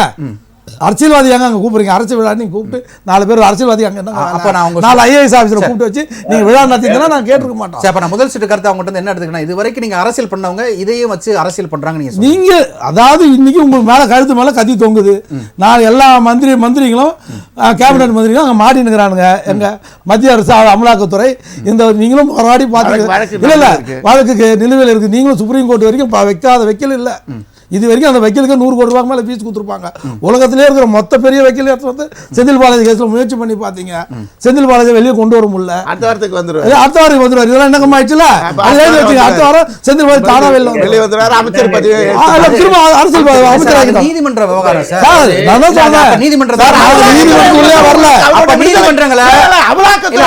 அரசியல்வாதி ஏங்க அங்கே கூப்பிடுறீங்க? அரசியல் விழா நீங்க கூப்பிட்டு 4 பேர் அரசியல்வாதி அங்கே என்ன? அப்போ நான் 4 IAS ஆஃபீஸரை கூப்பிட்டு வச்சு நீங்க விழா நடத்திங்கன்னா நான் கேட்டுக்க மாட்டோம். அப்போ நான் முதல் சீட்டு கருத்து அவங்ககிட்ட என்ன எடுத்துக்கணும்? இது வரைக்கும் நீங்க அரசியல் பண்ணவங்க இதையும் வச்சு அரசியல் பண்றாங்க. நீங்க அதாவது இன்னைக்கு உங்களுக்கு மேல கழுத்து மேல கத்தி தொங்குது. நான் எல்லா மந்திரிகளும் கேபினட் மந்திரிகளும் அங்கே மாட்டி நிற்கிறானுங்க. எங்க மத்திய அரசு அமலாக்கத்துறை இந்த நீங்களும் போராடி பார்த்து இல்ல வழக்குக்கு நிலுவையில் இருக்கு. நீங்களும் சுப்ரீம் கோர்ட் வரைக்கும் வைக்காத வைக்கல இல்ல. இது வரைக்கும் அந்த வக்கீலுக்கு 100 கோடி ரூபாய்க்கு மேலே ஃபீஸ் கொடுத்துருப்பாங்க. உலகத்திலே இருக்கிற மொத்த பெரிய வக்கீல் வந்து செந்தில் பாலாஜி கேஸில் முயற்சி பண்ணி பார்த்தீங்க. செந்தில் பாலாஜி வெளியே கொண்டு வர முடியல. அடுத்த வாரத்துக்கு வந்துருவாரு. இதெல்லாம் என்னங்க ஆயிடுச்சுல? அடுத்த வாரம் செந்தில் பாலாஜி தானா வெளியே வந்துருவாரு. அமைச்சர் பதவி திரும்ப அரசியல் அமைச்சர் நீதிமன்ற விவகாரம் சார். நான் தான் சொன்னேன் நீதிமன்றத்துக்குள்ளே வரல. நீதிமன்றங்களா அமலாக்கத்துறை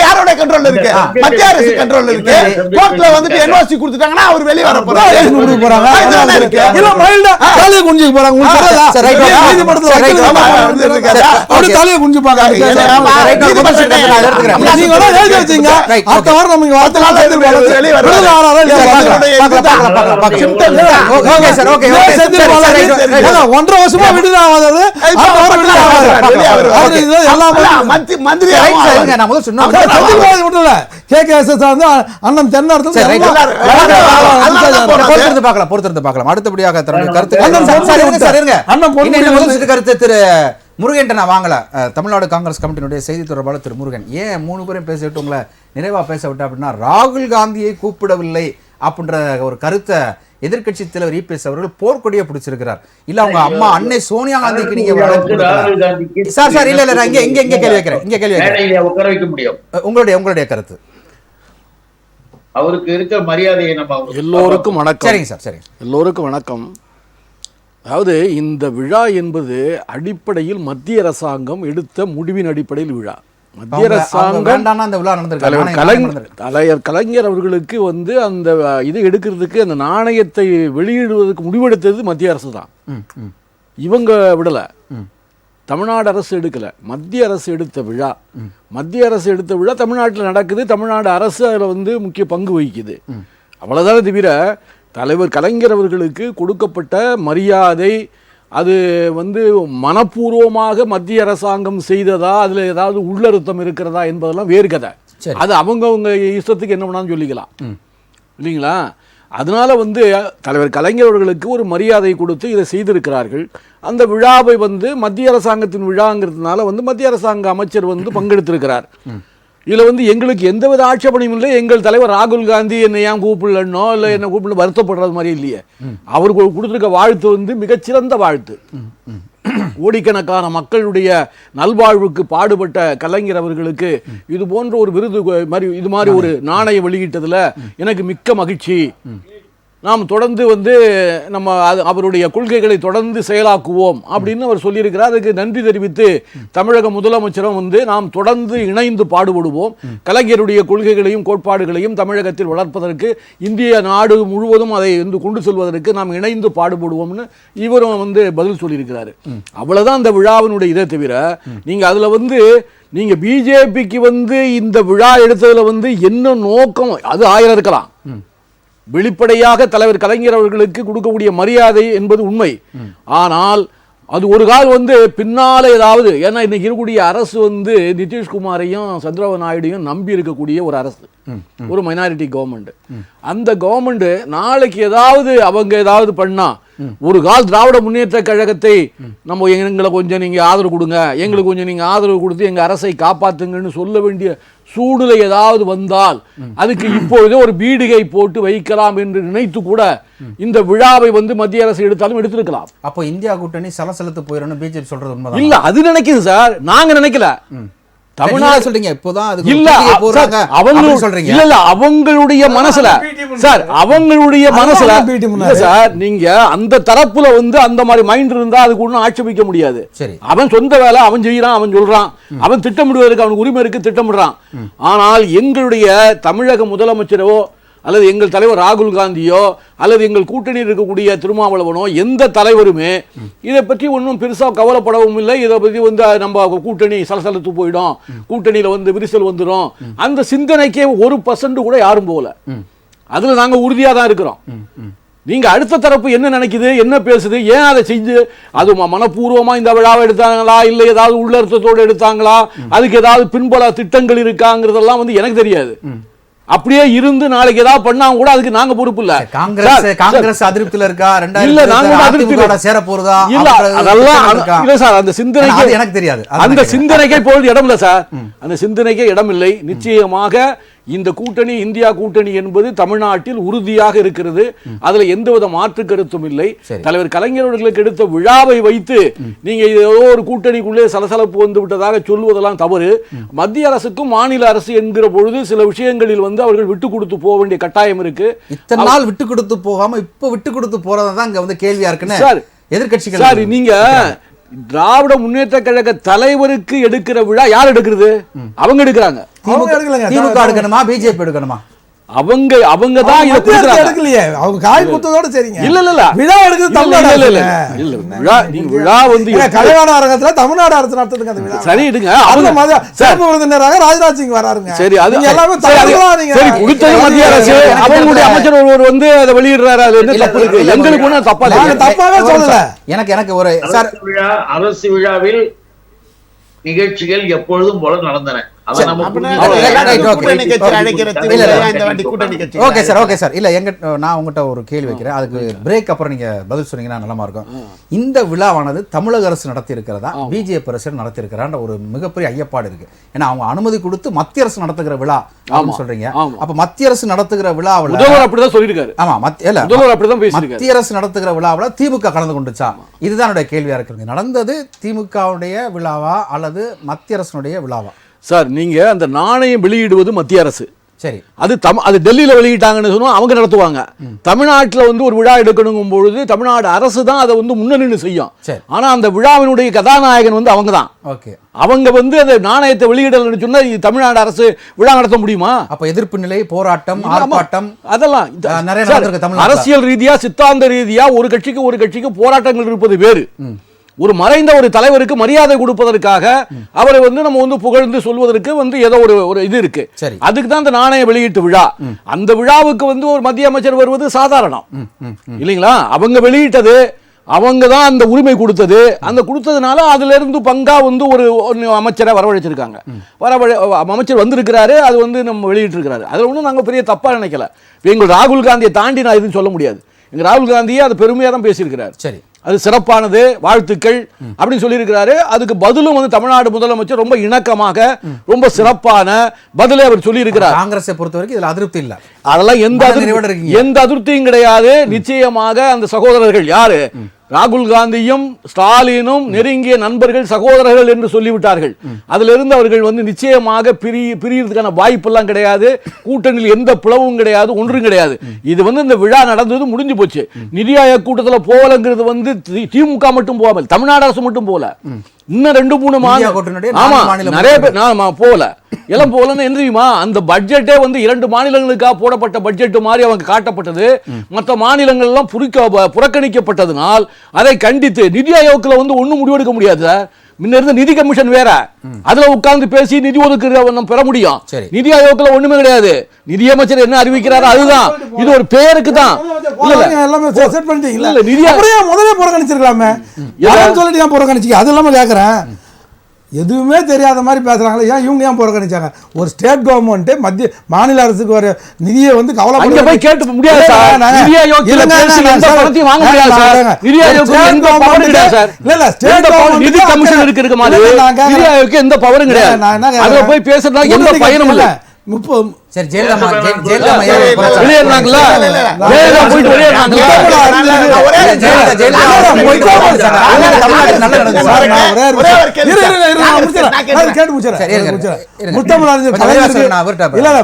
யாரோட கண்ட்ரோல்ல இருக்கு? மத்திய அரசு கண்ட்ரோல்ல இருக்கு. கோர்ட்ல வந்துட்டு என்ஓசி கொடுத்துட்டாங்கன்னா அவர் வெளிய வர போறாரு. இல்ல மைல்டா தலைய குஞ்சிக்கு போறாங்க. உங்களுக்கு தெரியல? நீதிமன்றத்துல அப்படி தலைய குஞ்சிப்பாங்க. நீங்க வேணா எழுதி வச்சீங்க. அடுத்த வாரம் நமக்கு வார்த்தைலாம் செந்தில் பாலாஜி வெளிய வராரு. Okay sir okay. Senthil Balaji 1.5 வருஷமா விடுதலை ஆகாதது அடுத்த வாரம் விடுதலை ஆகாது. அவர் எல்லாம் மந்திரி நான் முதல்ல சொன்னேன். அண்ணன் தென்னார்த்தம் பொறுத்திருந்து பார்க்கலாம். அடுத்தபடியாக கருத்து திரு முருகன் நான் வாங்கல. தமிழ்நாடு காங்கிரஸ் கமிட்டியினுடைய செய்தி தொடர்பாளர் திரு முருகன் ஏன் 3 பேரும் பேசிட்டு உங்களை நிறைவா பேச விட்டா அப்படின்னா, ராகுல் காந்தியை கூப்பிடவில்லை அப்படின்ற ஒரு கருத்தை எதிர்கட்சி தலைவர் EPS அவர்கள் போர்க்கொடியை பிடிச்சிருக்கிறார். இல்ல அவங்க அம்மா அன்னை சோனியா காந்திக்கு நீங்க சார் இல்ல இல்ல இங்க கேள்வி வைக்கிறேன். உட்கார வைக்க முடியும். உங்களுடைய கருத்து. அவருக்கு இருக்கிற மரியாதையை நம்ம எல்லோருக்கும் வணக்கம். சரிங்க சார். சரி, எல்லோருக்கும் வணக்கம். அதாவது இந்த விழா என்பது அடிப்படையில் மத்திய அரசாங்கம் எடுத்த முடிவின் அடிப்படையில் விழா. மத்திய அரசாங்கம் தலைவர் கலைஞர் அவர்களுக்கு வந்து அந்த இது எடுக்கிறதுக்கு அந்த நாணயத்தை வெளியிடுவதற்கு முடிவெடுத்தது மத்திய அரசு தான். இவங்க விடல. தமிழ்நாடு அரசு எடுக்கல, மத்திய அரசு எடுத்த விழா. மத்திய அரசு எடுத்த விழா தமிழ்நாட்டில் நடக்குது. தமிழ்நாடு அரசு அதில் வந்து முக்கிய பங்கு வகிக்குது. அவ்வளவுதானே தவிர தலைவர் கலைஞர் அவர்களுக்கு கொடுக்கப்பட்ட மரியாதை அது வந்து மனப்பூர்வமாக மத்திய அரசாங்கம் செய்ததா, அதில் ஏதாவது உள்ளர்த்தம் இருக்கிறதா என்பதெல்லாம் வேறு கதை. அது அவங்க இஷ்டத்துக்கு என்ன பண்ணாலும் சொல்லிக்கலாம் இல்லைங்களா? அதனால வந்து தலைவர் கலைஞர் அவர்களுக்கு ஒரு மரியாதை கொடுத்து இதை செய்திருக்கிறார்கள். அந்த விழாவை வந்து மத்திய அரசாங்கத்தின் விழாங்கிறதுனால வந்து மத்திய அரசாங்க அமைச்சர் வந்து பங்கெடுத்திருக்கிறார். இதில் வந்து எங்களுக்கு எந்தவித ஆட்சேபனையும் இல்லை. எங்கள் தலைவர் ராகுல் காந்தி என்னை ஏன் கூப்பிடலன்னோ இல்லை என்ன கூப்பிடல வருத்தப்படுறது மாதிரி இல்லையே. அவருக்கு கொடுத்துருக்க வாழ்த்து வந்து மிகச்சிறந்த வாழ்த்து. கோடிக்கணக்கான மக்களுடைய நல்வாழ்வுக்கு பாடுபட்ட கலைஞர் அவர்களுக்கு இது போன்ற ஒரு விருது இது மாதிரி ஒரு நாணயம் வெளியிட்டதுல எனக்கு மிக்க மகிழ்ச்சி. நாம் தொடர்ந்து வந்து நம்ம அவருடைய கொள்கைகளை தொடர்ந்து செயலாக்குவோம் அப்படின்னு அவர் சொல்லியிருக்கிறார். அதுக்கு நன்றி தெரிவித்து தமிழக முதலமைச்சரும் வந்து நாம் தொடர்ந்து இணைந்து பாடுபடுவோம், கலைஞருடைய கொள்கைகளையும் கோட்பாடுகளையும் தமிழகத்தில் வளர்ப்பதற்கு, இந்திய நாடு முழுவதும் அதை வந்து கொண்டு செல்வதற்கு நாம் இணைந்து பாடுபடுவோம்னு இவரும் வந்து பதில் சொல்லியிருக்கிறாரு. அவ்வளவுதான் அந்த விழாவினுடைய இதை தவிர நீங்க அதுல வந்து நீங்க பிஜேபிக்கு வந்து இந்த விழா எடுத்ததுல வந்து என்ன நோக்கம் அது 1000 இருக்கலாம். வெளிப்படையாக தலைவர் கலைஞர் அவர்களுக்கு கொடுக்கக்கூடிய மரியாதை என்பது உண்மை. ஆனால் அது ஒரு கால் வந்து பின்னால ஏதாவது, ஏன்னா இன்னைக்கு இருக்கக்கூடிய அரசு வந்து நிதிஷ்குமாரையும் சந்திரபாபு நாயுடையும் நம்பி இருக்கக்கூடிய ஒரு அரசு, ஒரு மைனாரிட்டி கவர்மெண்ட். அந்த கவர்மெண்ட் நாளைக்கு ஏதாவது அவங்க ஏதாவது பண்ணா ஒரு கால் திராவிட முன்னேற்ற கழகத்தை நம்ம எங்களை கொஞ்சம் நீங்க ஆதரவு கொடுங்க, எங்களுக்கு கொஞ்சம் நீங்க ஆதரவு கொடுத்து எங்க அரசை காப்பாத்துங்கன்னு சொல்ல வேண்டிய சூழ்நிலை ஏதாவது வந்தால் அதுக்கு இப்பொழுதே ஒரு பீடிகை போட்டு வைக்கலாம் என்று நினைத்து கூட இந்த விழாவை வந்து மத்திய அரசு எடுத்தாலும் எடுத்திருக்கலாம். அப்போ இந்தியா கூட்டணி சலசலத்து போயிடும் பிஜேபி சொல்றது உண்மைதான் இல்ல, அது நினைக்குது சார், நாங்க நினைக்கல. தமிழ்நாடு சொல்றீங்க இப்போதான் இல்ல சொல்றீங்க. இல்ல அவங்களுடைய மனசுல சார், அவங்களுடைய மனசுல சார், நீங்க அந்த தரப்புல வந்து அந்த மாதிரி மைண்ட் இருந்தா அதுக்கு ஒன்றும் ஆட்சேபிக்க முடியாது. சரி, அவன் சொந்த வேலை அவன் செய்யறான், அவன் சொல்றான், அவன் திட்டமிடுவதற்கு அவனுக்கு உரிமை இருக்கு, திட்டமிடுறான். ஆனால் எங்களுடைய தமிழக முதலமைச்சரோ அல்லது எங்கள் தலைவர் ராகுல் காந்தியோ அல்லது எங்கள் கூட்டணியில் இருக்கக்கூடிய திருமாவளவனோ எந்த தலைவருமே இதை பற்றி ஒன்றும் பெருசாக கவலைப்படவும் இல்லை. இதை பற்றி வந்து நம்ம கூட்டணி சலசலத்து போயிடும், கூட்டணியில் வந்து விரிசல் வந்துடும், அந்த சிந்தனைக்கே 1% கூட யாரும் போகல. அதில் நாங்கள் உறுதியாக தான் இருக்கிறோம். நீங்க அடுத்த தரப்பு என்ன நினைக்குது, என்ன பேசுது, ஏன் அதை செஞ்சு அது மனப்பூர்வமா இந்த விழாவை எடுத்தாங்களா இல்லை ஏதாவது உள்ளர்த்தத்தோடு எடுத்தாங்களா, அதுக்கு ஏதாவது பின்பல திட்டங்கள் இருக்காங்கிறதெல்லாம் வந்து எனக்கு தெரியாது. அப்படியே இருந்து நாளைக்கு ஏதாவது பண்ணா கூட அதுக்கு நாங்க பொறுப்பு இல்ல. காங்கிரஸ் அதிருப்தியில இருக்கா, இல்ல நாங்க அதிருப்தியில சேர போறதா, இல்ல அதெல்லாம் இல்ல சார், அந்த சிந்தனைக்கு எனக்கு தெரியாது, அந்த சிந்தனைக்கே இப்பொழுது இடம் இல்ல சார், அந்த சிந்தனைக்கே இடம் இல்லை. நிச்சயமாக இந்த கூட்டணி இந்தியா கூட்டணி என்பது தமிழ்நாட்டில் உறுதியாக இருக்கிறது, அதுல எந்தவித மாற்று கருத்தும் இல்லை. தலைவர் கலைஞர் அவர்களுக்கு எடுத்த விழாவை வைத்து நீங்க ஏதோ ஒரு கூட்டணிக்குள்ளே சலசலப்பு வந்து விட்டதாக சொல்வதெல்லாம் தவறு. மத்திய அரசுக்கும் மாநில அரசு என்கிற பொழுது சில விஷயங்களில் வந்து அவர்கள் விட்டு கொடுத்து போக வேண்டிய கட்டாயம் இருக்கு. இத்தனை நாள் விட்டு கொடுத்து போகாம இப்ப விட்டு கொடுத்து போறதான் இங்க வந்து கேள்வியா இருக்குன்னு சார் எதிர்க்கட்சிகள். சார் நீங்க திராவிட முன்னேற்ற கழக தலைவருக்கு எடுக்கிற விழா யார் எடுக்கிறது? அவங்க எடுக்கிறாங்க. திமுக எடுக்கணுமா, பிஜேபி எடுக்கணுமா? அவங்க தான் இத எடுக்கலையே, அவங்க காய் குத்ததோட சரிங்க. இல்ல விழா எடுக்கிறது தமிழ்நாடு இல்ல விழா, நீங்க விழா வந்து கலைவாண அரங்கத்துல தமிழ்நாடு அரசு நடத்துதுங்க அந்த விழா. சரி எடுங்க, அவங்க சிறப்பு விருந்தினராக ராஜ்நாத் சிங் வராருங்க. சரி, அது எல்லாமே தமிழா. நீங்க சரி கொடுத்தது மத்திய அரசு, அவங்களுடைய அமைச்சர் ஒருவர் வந்து அதை வெளியிடுறாரு, அது என்ன தப்பு இருக்கு? எங்களுக்கு ஒன்றும் தப்பா இல்ல, தப்பாவே சொல்லல. எனக்கு ஒரு சார் அரசு விழாவில் நிகழ்ச்சிகள் எப்பொழுதும் போல நடந்தன. நான் உங்ககிட்ட ஒரு கேள்வி வைக்கிறேன், அதுக்கு பிரேக் அப்புறம் நீங்க பதில் சொன்னீங்கன்னா நல்லமா இருக்கும். இந்த விழாவானது தமிழக அரசு நடத்தி இருக்கிறதா, பிஜேபி அரசு நடத்தி இருக்கிறான்ற ஒரு மிகப்பெரிய ஐயப்பாடு இருக்கு. ஏன்னா அவங்க அனுமதி கொடுத்து மத்திய அரசு நடத்துகிற விழா சொல்றீங்க. அப்ப மத்திய அரசு நடத்துகிற விழாவில் அப்படிதான் சொல்லியிருக்காரு. ஆமா, மத்திய அரசு நடத்துகிற விழாவில் திமுக கலந்து கொண்டுச்சா? இதுதான் என்னுடைய கேள்வியா இருக்கு. நடந்தது திமுகவுடைய விழாவா அல்லது மத்திய அரசுடைய விழாவா? சார் நீங்க அந்த நாணயம் வெளியிடுவது மத்திய அரசு, சரி, அது டெல்லியில வெளியிட்டாங்கன்னு சொன்னா அவங்க நடத்துவாங்க. தமிழ்நாட்டில் வந்து ஒரு விழா எடுக்கணும் பொழுது தமிழ்நாடு அரசு தான் அதை வந்து முன்னணி செய்யும். ஆனா அந்த விழாவினுடைய கதாநாயகன் வந்து அவங்க தான். அவங்க வந்து அந்த நாணயத்தை வெளியிடலன்னு சொன்னா தமிழ்நாடு அரசு விழா நடத்த முடியுமா? அப்ப எதிர்ப்பு நிலை, போராட்டம், ஆர்ப்பாட்டம் அதெல்லாம் அரசியல் ரீதியா சித்தாந்த ரீதியா ஒரு கட்சிக்கு போராட்டங்கள் இருப்பது வேறு. ஒரு மறைந்த ஒரு தலைவருக்கு மரியாதை கொடுப்பதற்காக அவரை வந்து நம்ம வந்து புகழ்ந்து சொல்வதற்கு வந்து ஏதோ ஒரு இது இருக்கு. அதுக்கு தான் அந்த நாணய வெளியீட்டு விழா. அந்த விழாவுக்கு வந்து ஒரு மத்திய அமைச்சர் வருவது சாதாரணம் இல்லைங்களா? அவங்க வெளியிட்டது, அவங்க தான் அந்த உரிமை கொடுத்தது. அந்த கொடுத்ததுனால அதுல இருந்து பங்கா வந்து ஒரு அமைச்சரை வரவழைச்சிருக்காங்க. அமைச்சர் வந்திருக்கிறாரு, அது வந்து நம்ம வெளியிட்டு இருக்கிறாரு. அதுல ஒன்றும் நாங்கள் பெரிய தப்பா நினைக்கல. எங்கள் ராகுல் காந்தியை தாண்டி நான் எதுவும் சொல்ல முடியாது. எங்க ராகுல் காந்தியை அது பெருமையாக தான் பேசியிருக்கிறார். சரி, அது சிறப்பானது, வாழ்த்துக்கள் அப்படின்னு சொல்லியிருக்கிறாரு. அதுக்கு பதிலும் வந்து தமிழ்நாடு முதலமைச்சர் ரொம்ப இணக்கமாக ரொம்ப சிறப்பான பதிலை அவர் சொல்லியிருக்கிறார். காங்கிரஸை பொறுத்த வரைக்கும் இதுல அதிருப்தி இல்லை, அதெல்லாம் எந்த அதிருப்தியும் கிடையாது. நிச்சயமாக அந்த சகோதரர்கள் யாரு, ராகுல் காந்தியும் ஸ்டாலினும் நெருங்கிய நண்பர்கள், சகோதரர்கள் என்று சொல்லிவிட்டார்கள். அதிலிருந்து அவர்கள் வந்து நிச்சயமாக பிரியறதுக்கான வாய்ப்பெல்லாம் கிடையாது. கூட்டணியில் எந்த பிளவும் கிடையாது, ஒன்றும் கிடையாது. இது வந்து இந்த விழா நடந்தது முடிஞ்சு போச்சு. நிதி ஆயோக் கூட்டத்தில் போகலங்கிறது வந்து திமுக மட்டும் போகாமல் தமிழ்நாடு அரசு மட்டும் போல, இன்னும் 2-3 மாநிலம் நிறைய பேர் போகல. எல்லாம் போகலன்னு என்ன தெரியுமா? அந்த பட்ஜெட்டே வந்து 2 மாநிலங்களுக்காக போடப்பட்ட பட்ஜெட் மாதிரி அவங்க காட்டப்பட்டது. மற்ற மாநிலங்கள் எல்லாம் புறக்கணிக்கப்பட்டதுனால் அதை கண்டித்து நிதி ஆயோக்ல வந்து ஒன்னும் முடிவெடுக்க முடியாது. முன்ன இருந்த நிதி கமிஷன் வேற, அதுல உட்கார்ந்து பேசி நிதி ஒதுக்கீடு பெற முடியும். நிதி ஆயோக்ல ஒண்ணுமே கிடையாது. நிதியமைச்சர் என்ன அறிவிக்கிறாரோ அதுதான். இது ஒரு பேருக்கு தான். முதல்ல புறக்கணிச்சிருக்கலாமே, சொல்லிட்டு புறக்கணிச்சு. அது இல்லாம கேக்குறேன், எதுவுமே தெரியாத மாதிரி பேசுகிறாங்களே, ஏன் இவங்க ஏன் புறக்கணிச்சாங்க? ஒரு ஸ்டேட் கவர்மெண்ட்டு மாநில அரசுக்கு ஒரு நிதியை வந்து அங்க போய் கேட்டு முடியாது சார். நிதி ஆயோக்ல பேசி எந்த பணத்தையும் வாங்க முடியாது சார். நிதி ஆயோக்ல எந்த பவரும் கிடையாது சார். இல்ல ஸ்டேட் கவர்மெண்ட் நிதி கமிஷன் இருக்கு மாதிரி நிதி ஆயோக்ல எந்த பவரும் கிடையாது. அங்க போய் பேசுறதா எந்த பயனும் இல்ல. சரி, ஜெயலலிதா வெளியேறாங்களா? ஜெயலலிதா போயிட்டு வெளியேறாங்களா?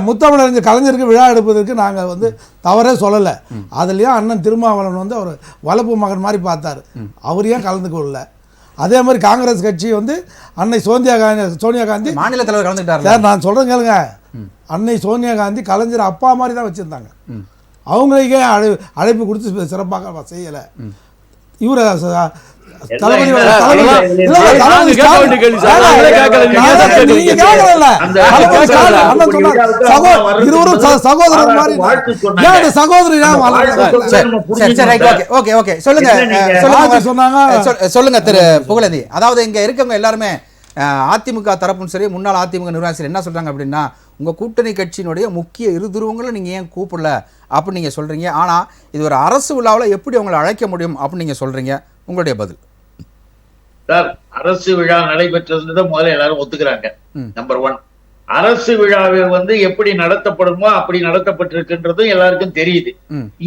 முத்தமிழறிஞர் கலைஞருக்கு விழா எடுப்பதற்கு நாங்கள் வந்து தவறே சொல்லலை. அதுலயும் அண்ணன் திருமாவளவன் வந்து அவர் வளர்ப்பு மகன் மாதிரி பார்த்தாரு. அவர் ஏன் கலந்து கொள்ளல? அதே மாதிரி காங்கிரஸ் கட்சி வந்து அன்னை சோனியா காந்தி மாநில தலைவர் கலந்துக்கிட்டார் சார். நான் சொல்றேன் கேளுங்க, அன்னை சோனியா காந்தி கலைஞர் அப்பா மாதிரி தான் வச்சிருந்தாங்க. அவங்களுக்கே அழைப்பு கொடுத்து சிறப்பாக செய்யலை. இவர தளபதி சகோதரர் மாதிரி சகோதரி சொல்லுங்க திரு புகழேந்தி. அதாவது இங்க இருக்கவங்க எல்லாருமே அதிமுக தரப்பும் சரி, முன்னாள் அதிமுக நிர்வாகம் சரி என்ன சொல்றாங்க அப்படின்னா, உங்க கூட்டணி கட்சியினுடைய முக்கிய இருதுருவங்களை நீங்க ஏன் கூப்பிடல அப்படின்னு நீங்க சொல்றீங்க. ஆனா இது ஒரு அரசு விழாவில் எப்படி உங்களை அழைக்க முடியும் அப்படின்னு நீங்க சொல்றீங்க. உங்களுடைய பதில் சார்? அரசு விழா நடைபெற்றது முதல்ல எல்லாரும் ஒத்துக்கிறாங்க. நம்பர் 1, அரசு விழாவை வந்து எப்படி நடத்தப்படுமோ அப்படி நடத்தப்பட்டிருக்கின்றதும் எல்லாருக்கும் தெரியுது.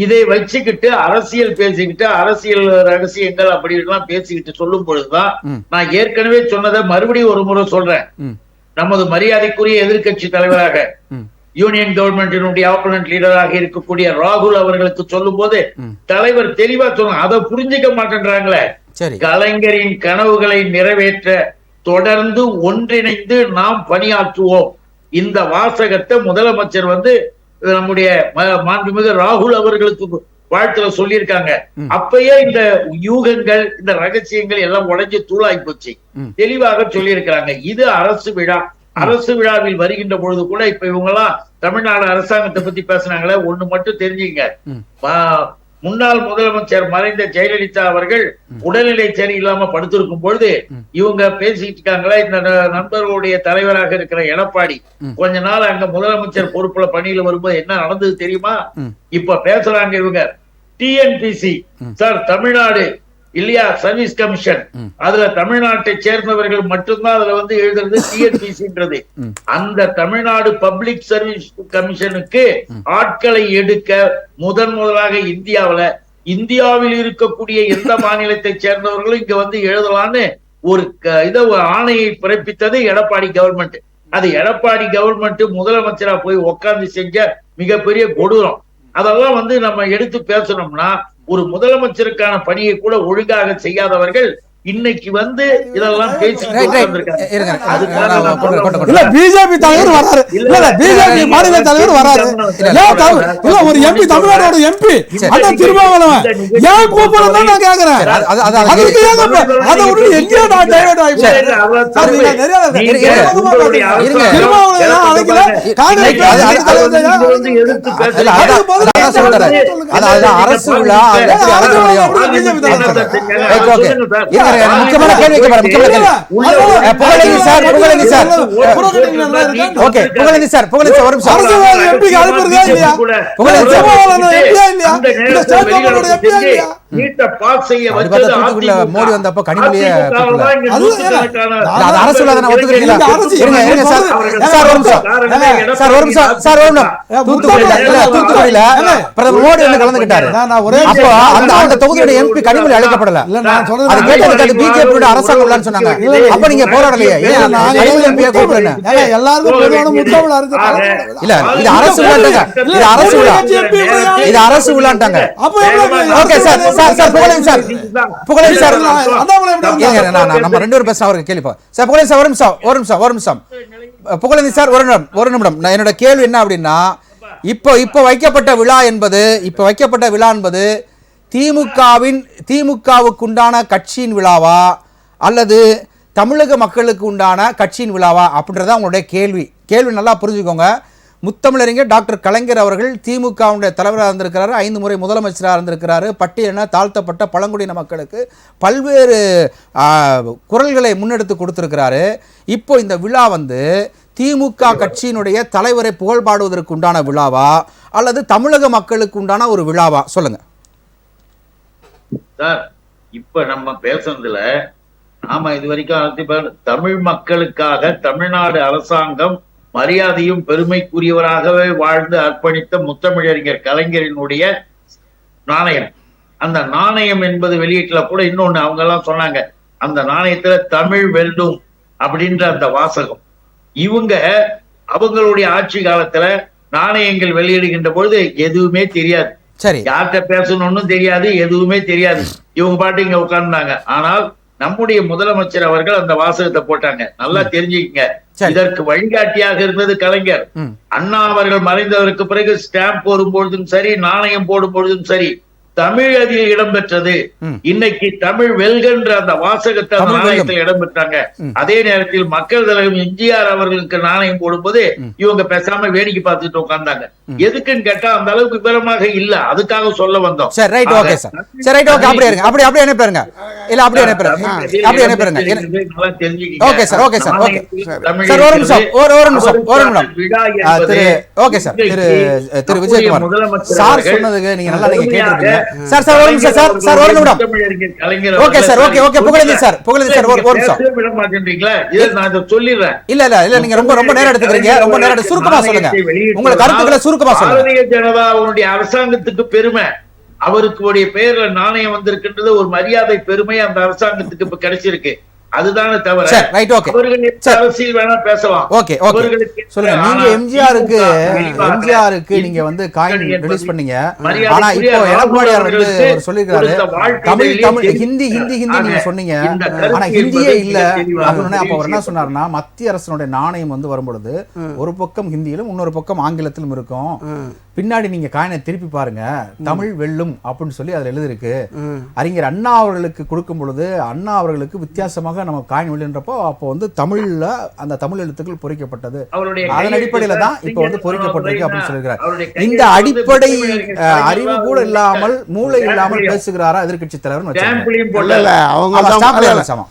இதை வச்சுக்கிட்டு அரசியல் பேசிக்கிட்டு அரசியல் ரகசியங்கள் அப்படி எல்லாம் பேசிக்கிட்டு சொல்லும் பொழுதுதான் நான் ஏற்கனவே சொன்னதை மறுபடியும் ஒரு முறை சொல்றேன். நமது மரியாதைக்குரிய எதிர்கட்சி தலைவராக யூனியன் கவர்மெண்டினுடைய ஆப்போனன்ட் லீடராக இருக்கக்கூடிய ராகுல் அவர்களுக்கு சொல்லும் போது தலைவர் தெளிவா சொன்னாங்க. அதை புரிஞ்சுக்க மாட்டேன்றாங்களே. கலைஞரின் கனவுகளை நிறைவேற்ற தொடர்ந்து ஒன்றிணைந்து நாம் பணியாற்றுவோம். இந்த வாசகத்தை முதலமைச்சர் வந்து நம்முடைய மாண்புமிகு ராகுல் அவர்களுக்கு வாழ்த்துல சொல்லியிருக்காங்க. அப்பயே இந்த யூகங்கள் இந்த ரகசியங்கள் எல்லாம் உடைஞ்சு தூளாய் போச்சு. தெளிவாக சொல்லியிருக்கிறாங்க. இது அரசு விழா. அரசு விழாவில் வருகின்ற பொழுது கூட இப்ப இவங்க எல்லாம் தமிழ்நாடு அரசாங்கத்தை பத்தி பேசுனாங்களே, ஒண்ணு மட்டும் தெரிஞ்சுங்க. முன்னாள் முதலமைச்சர் மறைந்த ஜெயலலிதா அவர்கள் உடல்நிலை சரியில்லாம படுத்திருக்கும் பொழுது இவங்க பேசிட்டு இருக்காங்களா, இந்த நண்பர்களுடைய தலைவராக இருக்கிற எடப்பாடி கொஞ்ச நாள் அங்க முதலமைச்சர் பொறுப்புல பணியில வரும்போது என்ன நடந்தது தெரியுமா? இப்ப பேசுறாங்க இவங்க டிஎன்பிசி சார், தமிழ்நாடு இல்லையா சர்வீஸ் கமிஷன், அதுல தமிழ்நாட்டை சேர்ந்தவர்கள் மட்டும்தான் அதுல வந்து எழுதுறது டிஎன்பிசின்றது. அந்த தமிழ்நாடு பப்ளிக் சர்வீஸ் கமிஷனுக்கு ஆட்களை எடுக்க முதலாக இந்தியாவில் இருக்கக்கூடிய எந்த மாநிலத்தை சேர்ந்தவர்களும் இங்க வந்து எழுதலான்னு ஒரு ஆணையை பிறப்பித்தது எடப்பாடி கவர்மெண்ட். அது எடப்பாடி கவர்மெண்ட் முதலமைச்சரா போய் உட்கார்ந்து செஞ்ச மிகப்பெரிய கொடூரம். அதெல்லாம் வந்து நம்ம எடுத்து பேசணும்னா, ஒரு முதலமைச்சருக்கான பணியை கூட ஒழுங்காக செய்யாதவர்கள் இன்னைக்கு வந்து இதெல்லாம் பேசி பிஜேபி தலைவர் வராரு, பிஜேபி மாநில தலைவர் வராரு, ஒரு எம்பி தமிழ்நாடோட எம்பி அண்ணன் திருமாவளவன் ஏன் கூப்பிடுறதுன்னு நான் கேக்குறேன். அதை விட்டு எங்கேயோ நான் டைவர்ட் ஆகிப்பேன். திருமாவளவன் அழைக்கல, அரசு விழா முக்கியமான கேள்வி மோடி வந்தப்ப கனிமொழியே அரசு விழா ஒத்துக்கிறீங்களா? தூத்துக்குடியில பிரதமர் மோடி வந்து கலந்துகிட்டாரு. அந்த தொகுதியோட எம்பி கனிமொழி அழைக்கப்படல. பிஜேபி அரசாங்கம் இல்லன்னு சொன்னாங்க. அப்ப நீங்க போராடலையே? இல்ல, இது அரசு விழாட்டாங்க. இது அரசு விழா, இது அரசு விழாட்டாங்க. Okay sir, sir Pugazhendhi sir, Pugazhendhi sir, நம்ம ரெண்டு பேரும் பேச அவருக்கு கேள்வி சார். புகழேந்தி சார் ஒரு நிமிஷம் புகழேந்தி சார் ஒரு நிமிடம். என்னோட கேள்வி என்ன அப்படின்னா, இப்போ வைக்கப்பட்ட விழா என்பது திமுகவுக்கு உண்டான கட்சியின் விழாவா அல்லது தமிழக மக்களுக்கு உண்டான கட்சியின் விழாவா அப்படின்றத உங்களுடைய கேள்வி நல்லா புரிஞ்சுக்கோங்க. முத்தமிழறிஞர் டாக்டர் கலைஞர் அவர்கள் திமுகவுடைய தலைவராக இருந்திருக்கிறாரு, 5 முறை முதலமைச்சராக இருந்திருக்கிறாரு. பட்டியலின தாழ்த்தப்பட்ட பழங்குடியின மக்களுக்கு பல்வேறு குரல்களை முன்னெடுத்து கொடுத்திருக்கிறாரு. இப்போ இந்த விழா வந்து திமுக கட்சியினுடைய தலைவரை புகழ்பாடுவதற்கு உண்டான விழாவா அல்லது தமிழக மக்களுக்கு உண்டான ஒரு விழாவா? சொல்லுங்க சார். இப்ப நம்ம பேசுறதுல நாம இது வரைக்கும் தமிழ் மக்களுக்காக தமிழ்நாடு அரசாங்கம் மரியாதையும் பெருமைக்குரியவராகவே வாழ்ந்து அர்ப்பணித்த முத்தமிழறிஞர் கலைஞரினுடைய நாணயம். அந்த நாணயம் என்பது வெளியீட்டுல கூட இன்னொன்னு அவங்க எல்லாம் சொன்னாங்க, அந்த நாணயத்துல தமிழ் வெல்லும் அப்படின்ற அந்த வாசகம். இவங்க அவங்களுடைய ஆட்சி காலத்துல நாணயங்கள் வெளியிடுகின்ற பொழுது எதுவுமே தெரியாது, சரி, யார்கிட்ட பேசணும்னு தெரியாது, எதுவுமே தெரியாது. இவங்க பாட்டு இங்க உட்கார்ந்தாங்க. ஆனால் நம்முடைய முதலமைச்சர் அவர்கள் அந்த வாசகத்தை போட்டாங்க. நல்லா தெரிஞ்சுக்கங்க, இதற்கு வழிகாட்டியாக இருந்தது கலைஞர். அண்ணா அவர்கள் மறைந்ததற்கு பிறகு ஸ்டாம்ப் போடும் பொழுதும் சரி, நாணயம் போடும் பொழுதும் சரி, தமிழ் அதில் இடம்பெற்றது. இன்னைக்கு தமிழ் வெல்கின்ற அந்த வாசகத்தை நாணயத்தில் இடம்பெற்றாங்க. அதே நேரத்தில் மக்கள் தலைவர் எம்ஜிஆர் அவர்களுக்கு நாணயம் போடும்போது இவங்க பேசாம வேடிக்கை பார்த்துட்டு உட்கார்ந்தாங்க. எதுக்குன்னு கேட்டா அந்த அளவுக்கு விவரமாக இல்ல, அதுக்காக சொல்ல வந்தோம். சரி, ரைட், ஓகே சார். சரி, ரைட், ஓகே, அப்படியே இருங்க, அப்படியே அனுப்பிடுங்க. இல்ல அப்படியே அனுப்பிடுங்க, அப்படியே அனுப்பிடுங்க. Okay sir, okay sir, okay sir. ஒரு நிமிஷம், ஒரு நிமிஷம். திரு ஓகே சார், திரு விஜயகுமார் சார் சொன்னதுக்கு நீங்க நல்லா கேட்டிருக்கீங்க சார். சார் ஒரு நிமிஷம் சார், சார் ஒரு நிமிடம். Okay sir, okay okay, Pugazhendhi sir, Pugazhendhi sir, ஒரு நிமிஷம். சொல்லிடுறேன். இல்ல இல்ல இல்ல, நீங்க ரொம்ப ரொம்ப நேரம் எடுத்துக்கிறீங்க, ரொம்ப நேரம். சுருக்கமா சொல்லுங்க, உங்க கருத்துக்களை சுருக்கமா சொல்லுங்க. பாரதிய ஜனதா அவருடைய அரசாங்கத்துக்கு பெருமை, அவருக்கு பெயர்ல நாணயம் வந்திருக்கின்றது ஒரு மரியாதை பெருமை அந்த அரசாங்கத்துக்கு இப்ப கிடைச்சிருக்கு. அதுதானே தவிர அரசியல் வேணா பேசலாம். ஓகே ஓகே, சொல்லுங்க. நீங்க எம்ஜிஆருக்கு நீங்க வந்து காயின் ரிலீஸ் பண்ணீங்க. ஆனா இப்போ எடப்பாடியார் வந்து அவர் சொல்லிருக்காரு தமிழ் தமிழ் ஹிந்தி ஹிந்தி ஹிந்தி நீங்க சொன்னீங்க, ஆனா ஹிந்தியே இல்ல அப்படின்னு. அப்ப அவர் என்ன சொன்னாருன்னா, மத்திய அரசினுடைய நாணயம் வந்து வரும்பொழுது ஒரு பக்கம் ஹிந்தியிலும் இன்னொரு பக்கம் ஆங்கிலத்திலும் இருக்கும். பின்னாடி நீங்க காயினை திருப்பி பாருங்க, தமிழ் வெல்லும் அப்படின்னு சொல்லி அதுல எழுதிருக்கு. அறிஞர் அண்ணா அவர்களுக்கு கொடுக்கும் பொழுது அண்ணா அவர்களுக்கு வித்தியாசமாக நம்ம காயின் வெல்லுன்றப்போ அப்போ வந்து தமிழ்ல அந்த தமிழ் எழுத்துக்கள் பொறிக்கப்பட்டது. அதன் அடிப்படையில தான் இப்போ வந்து பொறிக்கப்பட்டிருக்கு அப்படின்னு சொல்லியிருக்கிறார். இந்த அடிப்படை அறிவு கூட இல்லாமல், மூளை இல்லாமல் பேசுகிறாரா எதிர்கட்சி தலைவர்?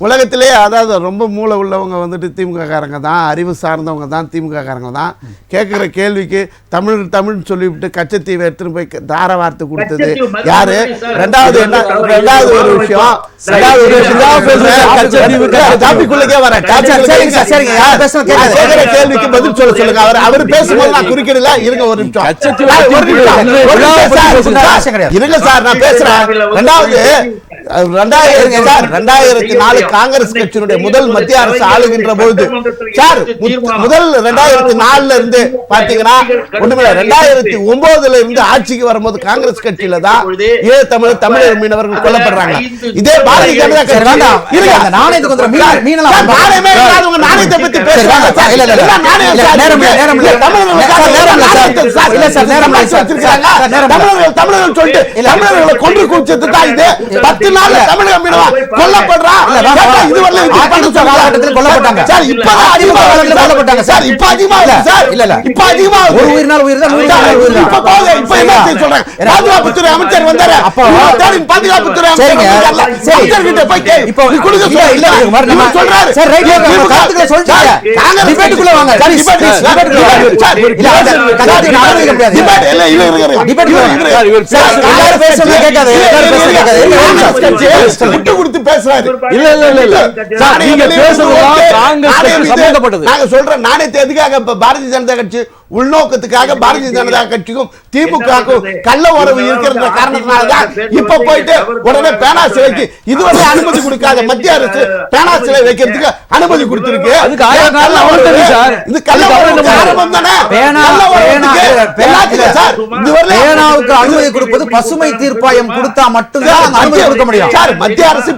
உலகத்திலே அதாவது ரொம்ப மூளை உள்ளவங்க வந்துட்டு திமுக காரங்க தான், அறிவு சார்ந்தவங்க தான் திமுக காரங்க தான். கேட்கிற கேள்விக்கு தமிழ் தமிழ்னு சொல்லிவிட்டு கச்சத்தீவை எடுத்துட்டு போய் தார வார்த்தை கொடுத்தது யாரு? ரெண்டாவது ஒரு விஷயம், கேள்விக்கு பதில் சொல்ல சொல்லுங்க. அவர் பேசும்போது நான் குறுக்கிடல, இருங்க ஒரு நிமிஷம் இருங்க சார், நான் பேசுறேன். 2004 காங்கிரஸ் கட்சியினுடைய முதல் மத்திய அரசு ஆளுகின்ற பொழுது சார், முதல் 2004 இருந்து பாத்தீங்கன்னா ஒண்ணுமே 2009 இருந்து ஆட்சிக்கு வரும்போது காங்கிரஸ் கட்சியில தான் தமிழர் மீனவர்கள் கொல்லப்படுறாங்க. இதே பாரதிய ஜனதா கட்சி நாணயத்தை பத்தி பேசுறாங்க. தமிழர்கள் சொல்லிட்டு தமிழர்களை கொன்று குவிச்சது தான் இது. 10 நாள்ல தமிழக மீனவா கொல்லப்படுறான். காலகட்டத்தில் கொல்லப்பட்டாங்க சார். இப்ப அதிகமா கொல்லப்பட்டாங்க சார். இப்ப அதிகமா இல்ல சார். இல்ல இல்ல, இப்ப அதிகமா ஒரு உயிர்னால் உயிர் தான். இப்ப போகுது. இப்ப என்ன சொல்றாங்க? பாதுகாப்புத்துறை அமைச்சர் வந்தாரு. அப்ப பாதுகாப்புத்துறை அமைச்சர் கிட்ட போய் இப்போ கொடுக்க இல்ல நம்ம சொல்றாரு சார். ரைட், கருத்துக்களை சொல்லிட்டாங்க. டிபேட்டுக்குள்ள வாங்க. டிபேட் இல்ல இல்ல டிபேட் சார். எல்லாரும் பேசுறது கேட்காது, எல்லாரும் பேசுறது கேட்காது. விட்டு கொடுத்து பேசுறாரு. இல்ல இல்ல இல்ல இல்ல சார், நீங்க பேசுறது காங்கிரஸ் சம்பந்தப்பட்டது. நாங்க சொல்றோம், நாணயத்தை எதுக்காக பாரதிய ஜனதா கட்சி உள்நோக்கத்துக்காக பாரதிய ஜனதா கட்சிக்கும் திமுகவுக்கும் கள்ள உறவு இருக்கிற காரணத்தினாலதான் இப்ப போயிட்டு உடனே பேனா சிலைக்கு இதுவரை அனுமதி கொடுக்காத மத்திய அரசு பேனா சிலை வைக்கிறதுக்கு அனுமதி கொடுத்திருக்கு. அதுக்கு 1000 நாள் அவர்தான் சார். இது கள்ள உறவு ஆரம்பம் தானே. பேனாவுக்கு அனுமதி கொடுப்பது பசுமை தீர்ப்பாயம் கொடுத்தா மட்டும்தான் அனுமதி கொடுக்க முடியும் சார். மத்திய அரசு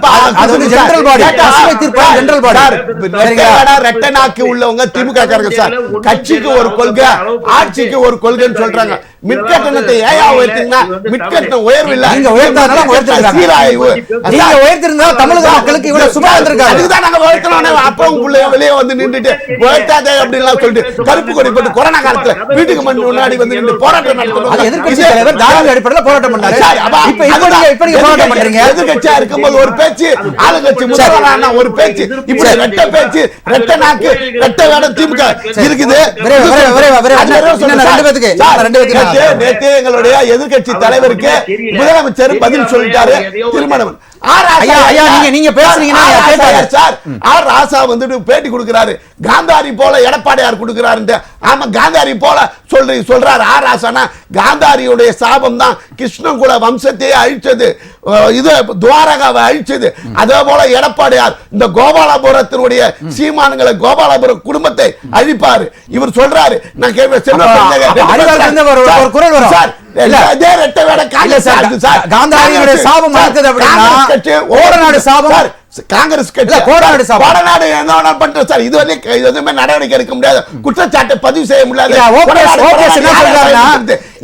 ஜெனரல் பாடி, பசுமை தீர்ப்பாயம் ஜெனரல் பாடி. ரெட்டை நாக்கு உள்ளவங்க திமுக காரங்க சார். கட்சிக்கு ஒரு கொள்கை, ஆட்சிக்கு ஒரு கொள்கைன்னு சொல்றாங்க. மின்கட்டணத்தை ஏயா உயர்த்தீங்கன்னா மின்கட்டணம் உயர்வில்லை. நீங்க உயர்த்தாதனால உயர்த்திருக்காங்க. சீராய்வு நீங்க உயர்த்திருந்தா தமிழக மக்களுக்கு இவ்வளவு சும்மா இருந்திருக்காங்க. அதுதான் நாங்க உயர்த்தணும். அப்பவும் பிள்ளைய வெளியே வந்து நின்றுட்டு உயர்த்தாதே அப்படின்லாம் சொல்லிட்டு கருப்பு கொடி போட்டு கொரோனா காலத்துல வீட்டுக்கு முன்னாடி வந்து நின்று போராட்டம் நடத்தணும். எதிர்க்கட்சி தலைவர் தாராள அடிப்படையில் போராட்டம் பண்ணாரு. இப்ப நீங்க போராட்டம் பண்றீங்க. எதிர்க்கட்சியா இருக்கும்போது ஒரு பேச்சு, ஆளுங்கட்சி முதல்வரான ஒரு பேச்சு, இப்படி ரெட்ட பேச்சு, ரெட்ட நாக்கு, ரெட்ட வேடம் திமுக இருக்குது. நேற்று எங்களுடைய எதிர்க்கட்சி தலைவருக்கு முதலமைச்சர் பதில் சொல்லிட்டாரு. திருமணம் நீங்க பேசுறீங்கன்னா சார் ஆர் ராசா வந்துட்டு பேட்டி கொடுக்கிறாரு. காந்தாரி போல எடப்பாடியார் கொடுக்கிறாரு. ஆமா, காந்தாரி போல சொல்றாரு ஆர் ராசானா. காந்தாரியுடைய சாபம் தான் கிருஷ்ணகுல வம்சத்தையே அழிச்சது, இது துவாரகாவை அழிச்சது. அதே போல எடப்பாடியார் இந்த கோபாலபுரத்தினுடைய சீமான்களை கோபாலபுரம் குடும்பத்தை அழிப்பாரு. இவர் சொல்றாரு. நான் காந்தாரியுடைய சாபம் அடுத்தது அப்படின்னா ஓரநாடு சாபம் காங்கிரஸ் கட்சி கோடநாடு என்ன பண்ற சார், இது எதுவுமே நடவடிக்கை எடுக்க முடியாது, குற்றச்சாட்டை பதிவு செய்ய முடியாது.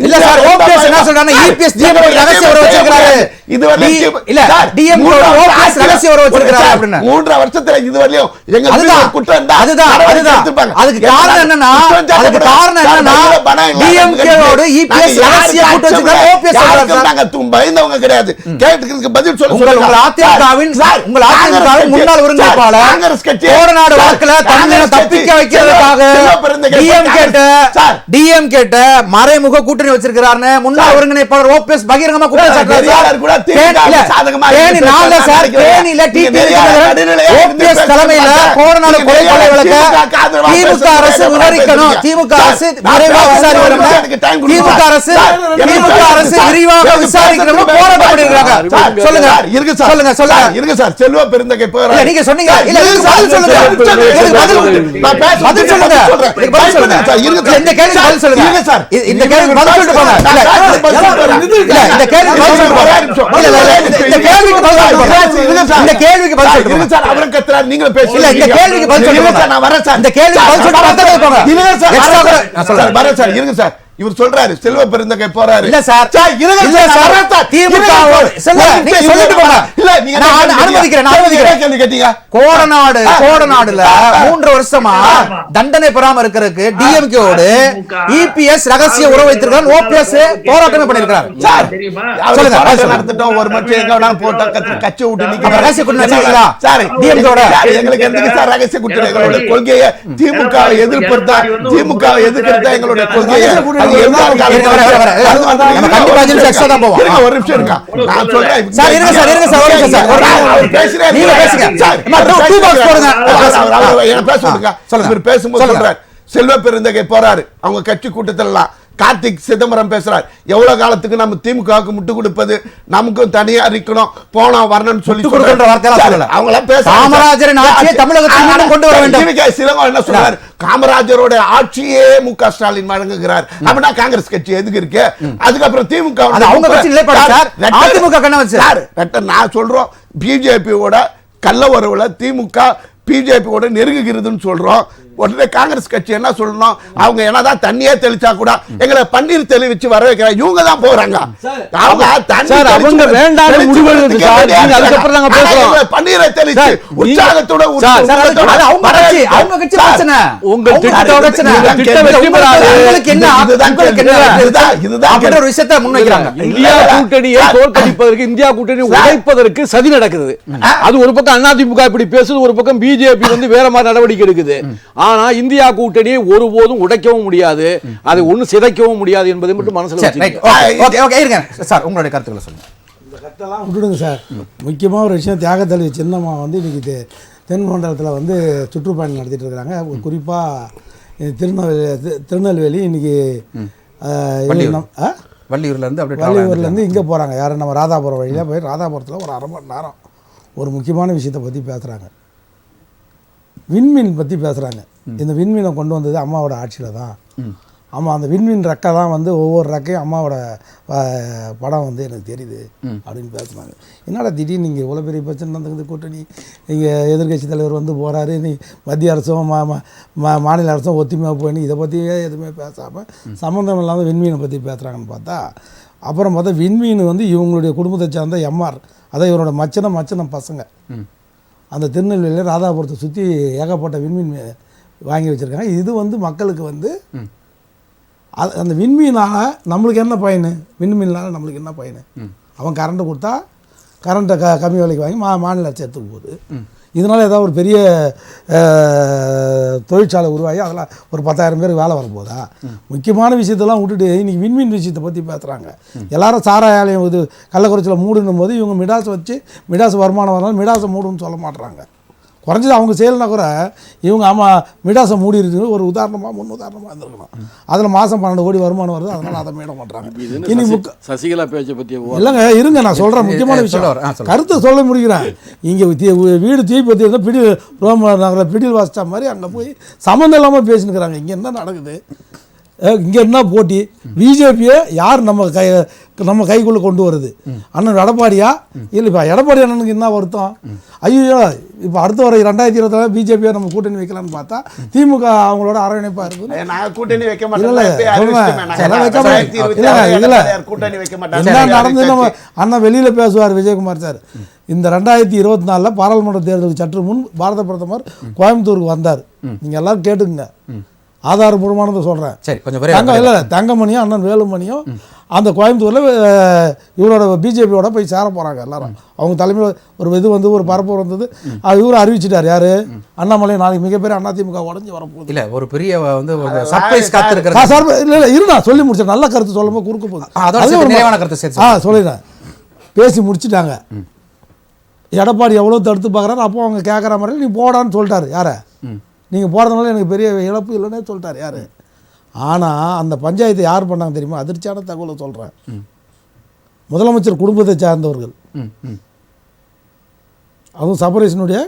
இல்ல சார், ஓபிஎஸ் என்ன சொல்றாங்க? இபிஎஸ் டிஎம்கே ரகசிய உறவு வச்சிருக்காரு. இதுவரை இல்ல டிஎம்கே ஓபிஎஸ் ரகசிய உறவு வச்சிருக்காரு அப்படினா 3 வருஷத்துல இதுவரையும் எங்க குற்றம் தான். அதுதான் அதுக்கு காரணம் என்னன்னா டிஎம்கே ஓட இபிஎஸ் ரகசிய கூட்டு வச்சிருக்காரு. ஓபிஎஸ் சொல்றாங்க. நாங்க பயந்தவங்க கிடையாது. கேட்டதுக்கு பதில் சொல்லுங்க. உங்க அதிமுகவின் முன்னாள் ஒருங்கிணைப்பாளர் காங்கிரஸ் கட்சி கோடநாடு வழக்குல தமிழனை தப்பிக்க வைக்கிறதுக்காக டிஎம்கே மறைமுக கூட்டணி வச்சிருக்காருன்னு முன்னாள் ஒருங்கிணைப்பாளர் ஓபிஎஸ் பகிரங்கமா குற்றம் சாட்டுறாரு. ஓபிஎஸ் தலைமையில கோடநாடு கொலை கொலை வழக்கு திமுக அரசு விவரிக்கணும். திமுக அரசு விரைவாக விசாரிக்கணும். திமுக அரசு விரிவாக விசாரிக்கணும். போராட்டம் பண்ணிருக்காங்க. சொல்லுங்க சொல்லுங்க சொல்லுங்க. இருங்க சார், செல்வ பெருந்தகை போறாரு. நீங்க சொன்னீங்க. இல்ல பதில் சொல்லுங்க. பதில் சொல்லுங்க. பதில் சொல்லுங்க. இந்த கேள்விக்கு பதில் சொல்லுங்க. இருங்க சார், இந்த கேள்விக்கு பதில் சொல்லிட்டு போங்க. இல்ல இந்த கேள்விக்கு பதில் சொல்லிட்டு போங்க. இந்த கேள்விக்கு பதில் சொல்லிட்டு போங்க. இந்த கேள்விக்கு பதில் சொல்லிட்டு போங்க. சார் அவரே கத்துறாரு, நீங்க பேசுங்க. இல்ல இந்த கேள்விக்கு பதில் சொல்லிட்டு போங்க. நான் வரேன் சார். இந்த கேள்விக்கு பதில் சொல்லிட்டு பக்கத்துல போங்க. இருங்க சார், நான் சொல்றேன். வரேன் சார், இருங்க சார். இவர் சொல்றாரு செல்வ பெருந்தகை போறாரு. இல்ல சார், இல்ல சார், திமுக நீங்க சொல்லிட்டு போங்க. இல்ல நீங்க அனுமதிக்கிறேன். கேட்டீங்க கோடநாடுல 3 வருஷமா தண்டனை பெறாம இருக்கிறதுக்கு டிஎம்கே ஓடு இபிஎஸ் ரகசிய உறவு வைத்திருக்காரு. ஓபிஎஸ் போராட்டமே பண்ணிருக்காரு. சார் சொல்லுங்க. நடத்திட்டோம் ஒரு மட்டும் எங்க வேணாலும் போட்டா கட்சி விட்டு நிக்க ரகசிய கூட்டணி வச்சிருக்கீங்களா? சார் டிஎம்கே ஓட எங்களுக்கு எதுக்கு சார் ரகசிய கூட்டணி? எங்களுடைய கொள்கையை திமுகவை எதிர்ப்பதா, திமுகவை எதிர்க்கிறதா எங்களுடைய கொள்கையை. ஒரு நிமிஷம் இருக்கா, நான் சொல்றேன். பேசும்போது சொல்றாரு செல்வ பெருந்தகை போறாரு. அவங்க கட்சி கூட்டத்திலாம் கார்த்திக் சிதம்பரம் பேசுறார். எவ்வளவு காலத்துக்கு நம்ம திமுகவுக்கு முட்டு கொடுப்பது, நமக்கும் தனியா இருக்கணும், போனா வரணும்னு சொல்லி அவங்க காமராஜரின் ஆட்சியை தமிழகத்தில் கொண்டு வர வேண்டும். சிலவங்க என்ன சொல்றாரு? காமராஜரோட ஆட்சியே மு.க. ஸ்டாலின் வழங்குகிறார். அப்படின்னா காங்கிரஸ் கட்சி எதுக்கு இருக்கு? அதுக்கப்புறம் திமுக அவங்க கட்சி நிலைப்பாடு சார். அதிமுக கண்ண வச்சு சார் நான் சொல்றோம், பிஜேபியோட கள்ள உறவுல திமுக பிஜேபியோட நெருங்குகிறதுன்னு சொல்றோம். உடனே காங்கிரஸ் கட்சி என்ன சொல்லணும்? அவங்க என்னதான் தண்ணியே தெளிச்சா கூட எங்களை பன்னீர் தெளிவிச்சு வர வைக்கிறாங்க. இவங்க தான் போறாங்க. அவங்க வேண்டாம் பன்னீரை தெளிச்சு உற்சாகத்தோட ஒரு விஷயத்தை முன்வைக்கிறாங்க. இந்தியா கூட்டணியை தோற்கடிப்பதற்கு, இந்தியா கூட்டணி உடைப்பதற்கு சதி நடக்குது. அது ஒரு பக்கம் அதிமுக இப்படி பேசுது, ஒரு பக்கம் பிஜேபி வந்து வேற மாதிரி நடவடிக்கை எடுக்குது. ஆனா இந்தியா கூட்டணியை ஒருபோதும் உடைக்கவும் முடியாது, அதை ஒன்னும் சிதைக்கவும் முடியாது என்பதை மட்டும் மனசுல சார். உங்களுடைய கருத்துக்களை சொல்லுங்க. இந்த கருத்தெல்லாம் விட்டுடுங்க சார். முக்கியமாக ஒரு விஷயம், தியாகத்தலைவி சின்னம்மா வந்து இன்னைக்கு தென் மண்டலத்தில் வந்து சுற்றுப்பயணம் நடத்திட்டு இருக்கிறாங்க. குறிப்பாக திருநெல்வேலி இன்னைக்கு வள்ளியூர்லேருந்து இங்கே போகிறாங்க. யாரும் நம்ம ராதாபுரம் வழியாக போய் ராதாபுரத்தில் ஒரு 1/2 மணி நேரம் ஒரு முக்கியமான விஷயத்தை பற்றி பேசுகிறாங்க. விண்மீன் பற்றி பேசுகிறாங்க. இந்த விண்மீனை கொண்டு வந்தது அம்மாவோட ஆட்சியில் தான் ஆமாம் அந்த விண்மீன் ரெக்கை தான் வந்து ஒவ்வொரு ரெக்கையும் அம்மாவோட படம் வந்து எனக்கு தெரியுது அப்படின்னு பேசுனாங்க. என்னடா திடீர்னு நீங்கள் இவ்வளோ பெரிய பிரச்சனை நடந்துக்குது, கூட்டணி இங்கே எதிர்கட்சி தலைவர் வந்து போகிறாரு, நீ மத்திய அரசும் மாநில அரசும் ஒத்துமையாக போயின்னு இதை பற்றியே எதுவுமே பேசாமல் சம்மந்தம் இல்லாமல் விண்மீனை பற்றி பேசுகிறாங்கன்னு பார்த்தா அப்புறம் பார்த்தா விண்மீன் வந்து இவங்களுடைய குடும்பத்தை சார்ந்த எம்ஆர், அதான் இவரோட மச்சனம் பசங்க அந்த திருநெல்வேலியில் ராதாபுரத்தை சுற்றி ஏகப்பட்ட விண்மீன் வாங்கி வச்சுருக்காங்க. இது வந்து மக்களுக்கு வந்து அந்த விண்மீனால் நம்மளுக்கு என்ன பயன், விண்மீனால் நம்மளுக்கு என்ன பயன், அவன் கரண்ட்டு கொடுத்தா கரண்ட்டை கம்மி விலைக்கு வாங்கி மாநில அரசு எடுத்துக்க போகுது. இதனால் ஏதாவது ஒரு பெரிய தொழிற்சாலை உருவாகி அதில் ஒரு 10,000 பேருக்கு வேலை வரப்போதா? முக்கியமான விஷயத்தெல்லாம் விட்டுட்டு இன்றைக்கி விண்மீன் விஷயத்தை பற்றி பேசுகிறாங்க. எல்லாரும் சாராயாலயம் இது கள்ளக்குறிச்சியில் மூடணும் போது இவங்க மிடாஸ் வச்சு மிடாஸ் வருமானம் வரனாலும் மிடாஸை மூடுன்னு சொல்ல மாட்டுறாங்க. குறைஞ்சது அவங்க செயல்னா கூட இவங்க ஆமாம் மிடாஸை மூடி இருக்குது ஒரு உதாரணமாக முன் உதாரணமாக இருந்திருக்கணும். அதில் மாதம் 12 கோடி வருமானம் வருது, அதனால் அதை மீட மாட்டுறாங்க. இனி சசிகலா பேச்சை பற்றி இல்லைங்க, இருங்க நான் சொல்கிறேன் முக்கியமான விஷயம், கருத்தை சொல்ல முடிக்கிறேன். இங்கே வீடு தீ பற்றி இருந்தால் பிடில் ரோம நகரில் பிடில் வாசித்த மாதிரி அங்கே போய் சம்மந்தம் இல்லாமல் பேசினுக்கிறாங்க. இங்கே என்ன நடக்குது, இங்கே என்ன போட்டி, பிஜேபியை யார் நம்ம கைக்குள்ளே கொண்டு வருது, அண்ணன் எடப்பாடியா இல்லைப்பா? எடப்பாடி அண்ணனுக்கு என்ன வருத்தம், ஐயோ இப்போ அடுத்த வர 2024 பிஜேபியை நம்ம கூட்டணி வைக்கலான்னு பார்த்தா திமுக அவங்களோட அரவணைப்பாக இருக்குது. என்ன நடந்து நம்ம அண்ணன் வெளியில் பேசுவார் விஜயகுமார் சார். இந்த 2024 பாராளுமன்ற தேர்தலுக்கு சற்று முன் பாரத பிரதமர் கோயம்புத்தூருக்கு வந்தார். நீங்கள் எல்லாரும் கேட்டுக்குங்க, ஆதாரபூர்வமானதை சொல்கிறேன். சரி, கொஞ்சம் இல்லை தங்கமணியும் அண்ணன் வேலுமணியும் அந்த கோயம்புத்தூரில் இவரோட பிஜேபியோட போய் சேர போகிறாங்க எல்லாரும். அவங்க தலைமையில் ஒரு இது வந்து ஒரு பரப்பு வந்தது, இவரும் அறிவிச்சிட்டார். யார்? அண்ணாமலை நாளைக்கு மிகப்பெரிய அதிமுக உடஞ்சி வரப்போகுது. இல்லை ஒரு பெரிய வந்து சர்ப்ரைஸ் காத்திருக்கிற இல்லை இருந்தா சொல்லி முடிச்சேன். நல்ல கருத்து சொல்லும்போது குறுக்க போகுது, அதே ஒரு நிறைவான கருத்து சேர்த்து சொல்லிடுறேன். பேசி முடிச்சுட்டாங்க. எடப்பாடி எவ்வளோ தடுத்து பார்க்குறாரு. அப்போ அவங்க கேட்குற மாதிரி நீ போடான்னு சொல்லிட்டாரு. யாரை? நீங்கள் போகிறதுனால எனக்கு பெரிய இழப்பு இல்லைன்னே சொல்லிட்டார். யார்? ஆனால் அந்த பஞ்சாயத்தை யார் பண்ணாங்க தெரியுமா? அதிர்ச்சியான தகவலை சொல்கிறேன். முதலமைச்சர் குடும்பத்தை சார்ந்தவர்கள், அதுவும் சபரீஷனுடைய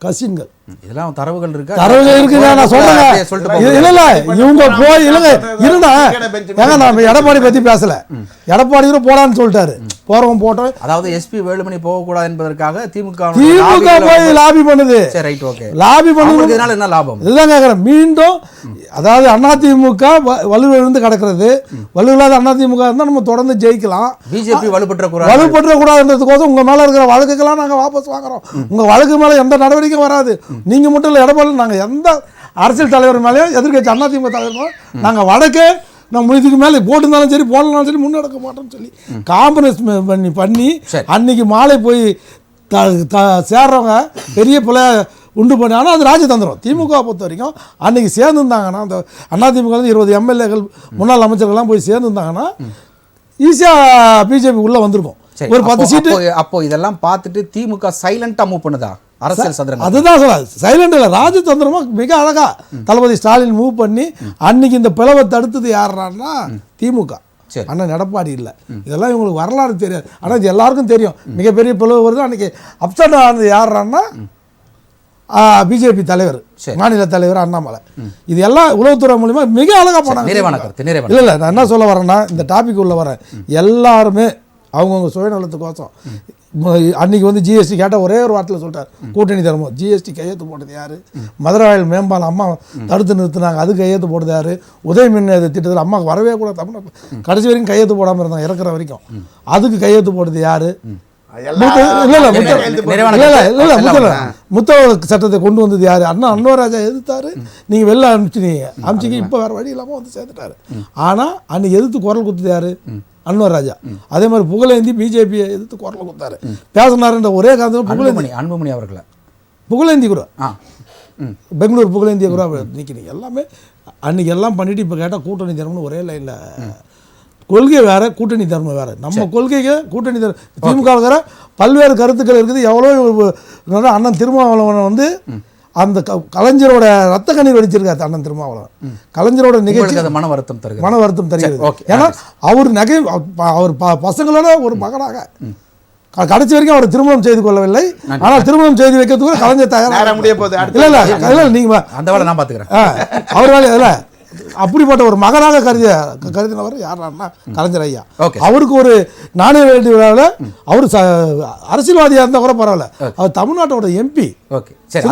கசின்கள். இதெல்லாம் தரவுகள் இருக்கு, தரவுகள் இருக்குங்க. நான் சொல்றேன் இல்ல இவங்க போய் இல்லைங்க இருந்தா ஏங்க நான் எடப்பாடி பத்தி பேசல. எடப்பாடி கூட போடான்னு சொல்லிட்டாரு. போறவன் போட்டோம். அதாவது எஸ்பி வேலுமணி போகக்கூடாது என்பதற்காக திமுக போய் லாபி பண்ணுது. சரி, ரைட், ஓகே. லாபி பண்ணுது. என்ன லாபம்? இதுதான் கேட்கறேன். மீண்டும் அதாவது அதிமுக வலுவிழந்து கிடக்கிறது. வலுவில்லாத அதிமுக இருந்தால் நம்ம தொடர்ந்து ஜெயிக்கலாம். பிஜேபி வலுப்பற்ற கூடாதுன்றதுக்கோசம் உங்க மேல இருக்கிற வழக்குக்கெல்லாம் நாங்கள் வாபஸ் வாங்குறோம். உங்க வழக்கு மேல எந்த நடவடிக்கையும் வராது. நீங்க மட்டும் இல்லை, எடப்பாடி நாங்கள் எந்த அரசியல் தலைவர் மேலேயும் எதிர்கட்சி அதிமுக தலைவர் நாங்கள் வழக்கே நம்ம இதுக்கு மேலே போட்டுருந்தாலும் சரி போடலாம் சரி முன்னெடுக்க மாட்டோம்னு சொல்லி காம்ப்ரமைஸ் பண்ணி அன்னைக்கு மாலை போய் சேர்றவங்க பெரிய பிள்ளை உண்டு பண்ணி. ஆனால் அது ராஜதந்திரம். திமுக பொறுத்த வரைக்கும் அன்றைக்கி சேர்ந்துருந்தாங்கன்னா அந்த அதிமுக 20 எம்எல்ஏக்கள் முன்னாள் அமைச்சர்கள்லாம் போய் சேர்ந்துருந்தாங்கன்னா ஈஸியாக பிஜேபி உள்ளே வந்திருக்கும். ஒரு 10 சீட்டு. அப்போ இதெல்லாம் பார்த்துட்டு திமுக சைலண்டாக மூவ் பண்ணுதா அரசியல் சந்திரன்? அதுதான் சொல்ல சைலண்ட் இல்லை, ராஜதந்திரமாக மிக அழகா தளபதி ஸ்டாலின் மூவ் பண்ணி அன்னைக்கு இந்த பிளவை தடுத்தது யாருன்னா திமுக, அண்ணன் எடப்பாடி இல்லை. இதெல்லாம் இவங்களுக்கு வரலாறு தெரியாது. ஆனால் இது எல்லாருக்கும் தெரியும். மிகப்பெரிய பிளவு வருது. அன்னைக்கு அப்செட் ஆனது யாருன்னா பிஜேபி தலைவர், மாநில தலைவர் அண்ணாமலை. இது எல்லாம் உளவுத்துறை மூலிமா மிக அழகா போனாங்க. இல்லை இல்லை நான் என்ன சொல்ல வரேன்னா இந்த டாபிக் உள்ள வரேன். எல்லாருமே அவங்கவுங்க சுயநலத்துக்கோசம் அன்றைக்கி வந்து ஜிஎஸ்டி கேட்டால் ஒரே ஒரு வார்த்தையில் சொல்லிட்டார், கூட்டணி தரமோ. ஜிஎஸ்டி கையெழுத்து போட்டது யார்? மதுரவாயில் மேம்பாலம் அம்மா தடுத்து நிறுத்தினாங்க, அது கையெழுத்து போட்டது யார்? உதய மின் திட்டத்தில் அம்மாவுக்கு வரவே கூட தமிழ்நாடு கடைசி வரைக்கும் கையெழுத்து போடாமல் இருந்தாங்க, இறக்குற வரைக்கும். அதுக்கு கையெழுத்து போட்டது யார்? முத்தவ சட்டத்தை கொண்டு வந்தது யாரு? அன்வராஜா எதிர்த்தாரு. நீங்க வெளில அனுப்பிச்சிங்க. இப்ப வேற வழி இல்லாம வந்து சேர்த்துட்டாரு. ஆனா அன்னைக்கு எதிர்த்து குரல் கொடுத்தது யாரு? அன்வராஜா. அதே மாதிரி புகழேந்தி பிஜேபியை எதிர்த்து குரல் கொடுத்தாரு. பேசினாருன்ற ஒரே காரணம் அன்புமணி அவர்களை புகழேந்தி கூட பெங்களூர் புகழேந்திய கூட நிற்கிறீங்க. எல்லாமே அன்னைக்கு எல்லாம் பண்ணிட்டு இப்போ கேட்டால் கூட்டணி தரம்னு ஒரே லைனில். கொள்கை வேறு, கூட்டணி தர்மம் வேறு. நம்ம கொள்கைக்கு கூட்டணி தர்மம் திமுக வேறு பல்வேறு கருத்துக்கள் இருக்குது. எவ்வளோ அண்ணன் திருமாவளவன் வந்து அந்த கலைஞரோட ரத்த கண்ணீர் வடிச்சிருக்காரு அண்ணன் திருமாவளவன். கலைஞரோட நிகழ்ச்சி மன வருத்தம் தருகிறது. ஏன்னா அவர் அவர் பசங்களோட ஒரு மகனாக கடைசி வரைக்கும் அவர் திருமணம் செய்து கொள்ளவில்லை. ஆனால் திருமணம் செய்து வைக்கிறதுக்கு கலைஞர் தயாராக முடிய போகுது. இல்லை இல்லை இல்லை நீங்கள் அந்த வேலை நான் பார்த்துக்கிறேன். அவர் வேலை இல்லை அப்படிப்பட்ட ஒரு மகனாக கருதினவர் யாருன்னா கலைஞர் ஐயா. Okay. அவருக்கு ஒரு நாணய வெளியீட்டு விழாவில் அவர் அரசியல்வாதியாக இருந்தால் கூட பரவாயில்ல, அவர் தமிழ்நாட்டோட எம்பி. ஓகே, சரி,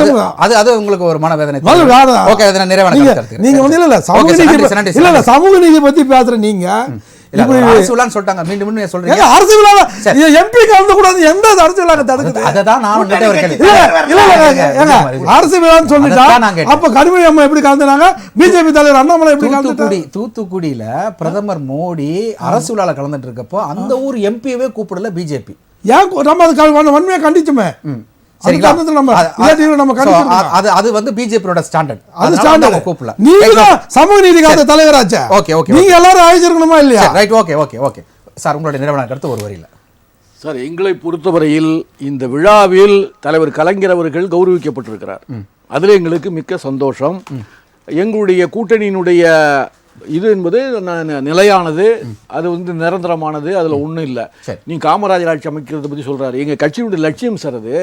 அது உங்களுக்கு ஒரு மனவேதனை. ஓகே, அதை நான் நிறைவான நீங்க வந்து இல்ல சமூக நீதி இல்ல சமூக நீதி பத்தி பேசுற நீங்க அரசு விழான்னு சொல்லிட்டாங்க. மீண்டும் மீண்டும் சொல்றீங்க அரசு விழா எம்பி கலந்து கூடாது. எந்த அரசு விழா தடுக்குது? அததான் நான் அரசு விழான்னு சொல்லிட்டா அப்ப கனிமொழி அம்மா எப்படி கலந்துனாங்க? பிஜேபி தலைவர் அண்ணாமலை எப்படி கலந்துட்டாரு? தூத்துக்குடியில பிரதமர் மோடி அரசு விழால கலந்துட்டு இருக்கப்போ அந்த ஊர் எம்பியவே கூப்பிடல பிஜேபி. ஏன் நம்ம அது வன்மையா கண்டிச்சுமே. அது வந்து பிஜேபியோட ஸ்டாண்டர்ட். அது ஸ்டாண்டர்ட் கூப்பிடல. நீங்க சமூக நீதிக்காக தலைவராச்சே. ஓகே ஓகே, நீங்க எல்லாரும் ஆயிச்சிருக்கணுமா இல்லையா? Right, okay okay okay sir, உங்களுடைய நிறைவான கருத்து ஒரு வரியில. சார், எங்களை பொறுத்தவரையில் இந்த விழாவில் தலைவர் கலைஞர் அவர்கள் கௌரவிக்கப்பட்டிருக்கிறார். அதில் எங்களுக்கு மிக்க சந்தோஷம். எங்களுடைய கூட்டணியினுடைய இது என்பது நிலையானது, அது வந்து நிரந்தரமானது, அதில் ஒன்றும் இல்லை. நீ காமராஜர் ஆட்சி அமைக்கிறத பற்றி சொல்கிறாரு. எங்கள் கட்சியினுடைய லட்சியம் சார் அது.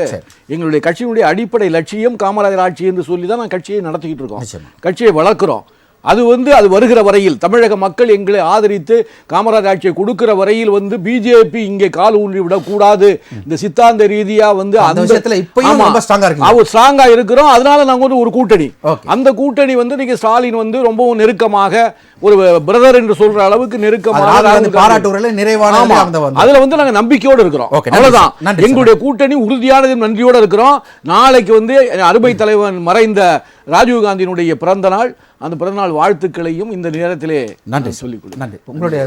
எங்களுடைய கட்சியினுடைய அடிப்படை லட்சியம் காமராஜர் ஆட்சி என்று சொல்லி தான் நான் கட்சியை நடத்திக்கிட்டு இருக்கோம், கட்சியை வளர்க்குறோம். அது வந்து அது வருகிற வரையில் தமிழக மக்கள் எங்களை ஆதரித்து காமராஜர் ஆட்சியை கொடுக்கிற வரையில் வந்து பிஜேபி இங்கே கால் ஊன்றி விடக்கூடாது. இந்த சித்தாந்த ரீதியா வந்து அந்த விஷயத்துல இப்பயும் ரொம்ப ஸ்ட்ராங்கா இருக்கிறோம். அதனால நாங்க வந்து ஒரு கூட்டணி, அந்த கூட்டணி வந்து நீங்க ஸ்டாலின் வந்து ரொம்பவும் நெருக்கமாக ஒரு பிரதர் என்று சொல்ற அளவுக்கு நெருக்கமாக பாராட்டுறதுல நிறைவான அதுல வந்து நாங்க நம்பிக்கையோடு இருக்கிறோம். அவ்வளவுதான். எங்களுடைய கூட்டணி உறுதியானது, நன்றியோடு இருக்கிறோம். நாளைக்கு வந்து அருமை தலைவன் மறைந்த ராஜீவ்காந்தியினுடைய பிறந்த நாள். அந்த பிறந்தநாள் வாழ்த்துக்களையும் இந்த நேரத்திலே நன்றி சொல்லிக்கொள்ளும். நன்றி. உங்களுடைய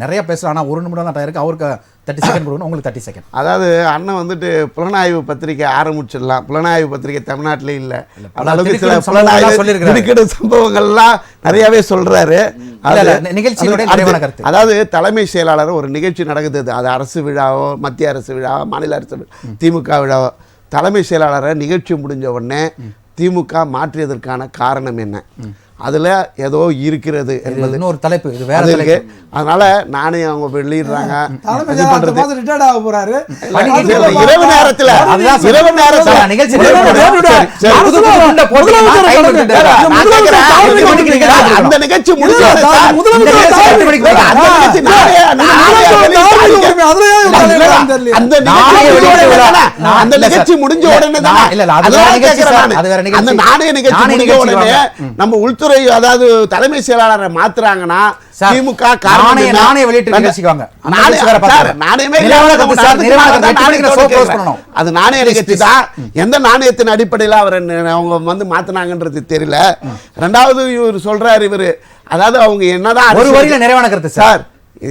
நிறைய பேசலாம், ஆனால் 1 நிமிடம் தான் இருக்கு. அவருக்கு 30 செகண்ட் கொடுக்கணும், உங்களுக்கு 30 செகண்ட். அதாவது அண்ணன் வந்துட்டு புலனாய்வு பத்திரிகை ஆரம்பிச்சிடலாம். புலனாய்வு பத்திரிகை தமிழ்நாட்டிலே இல்லை. அளவுக்கு சில புலனாய்வு சம்பவங்கள்லாம் நிறையவே சொல்றாரு. அதாவது தலைமை செயலாளர் ஒரு நிகழ்ச்சி நடக்குது, அது அரசு விழாவோ மத்திய அரசு விழாவோ மாநில அரசு திமுக விழாவோ, தலைமை செயலாளரை நிகழ்ச்சி முடிஞ்ச உடனே திமுக மாற்றியதற்கான காரணம் என்ன? அதுல ஏதோ இருக்கிறது என்பது இன்னொரு தலைப்பு. இது வேற இருக்கு. அதனால நானே அவங்க வெளியிடுறாங்க இரவு நேரத்துல அந்த நிகழ்ச்சி அந்த நிகழ்ச்சி முடிஞ்ச உடனே அந்த நாணய நிகழ்ச்சி முடிஞ்ச உடனே நம்ம உள்துறை அதாவது தலைமை செயலாளரை மாத்துறாங்கன்னா திமுக நாணய வெளியிட்டு நிகழ்ச்சிக்கு வாங்க. அது நாணய நிகழ்ச்சி தான். எந்த நாணயத்தின் அடிப்படையில் அவர் அவங்க வந்து மாத்தினாங்கன்றது தெரியல. ரெண்டாவது இவர் சொல்றாரு, இவரு அதாவது அவங்க என்னதான் ஒரு வரியில நிறைவான கருத்து சார்,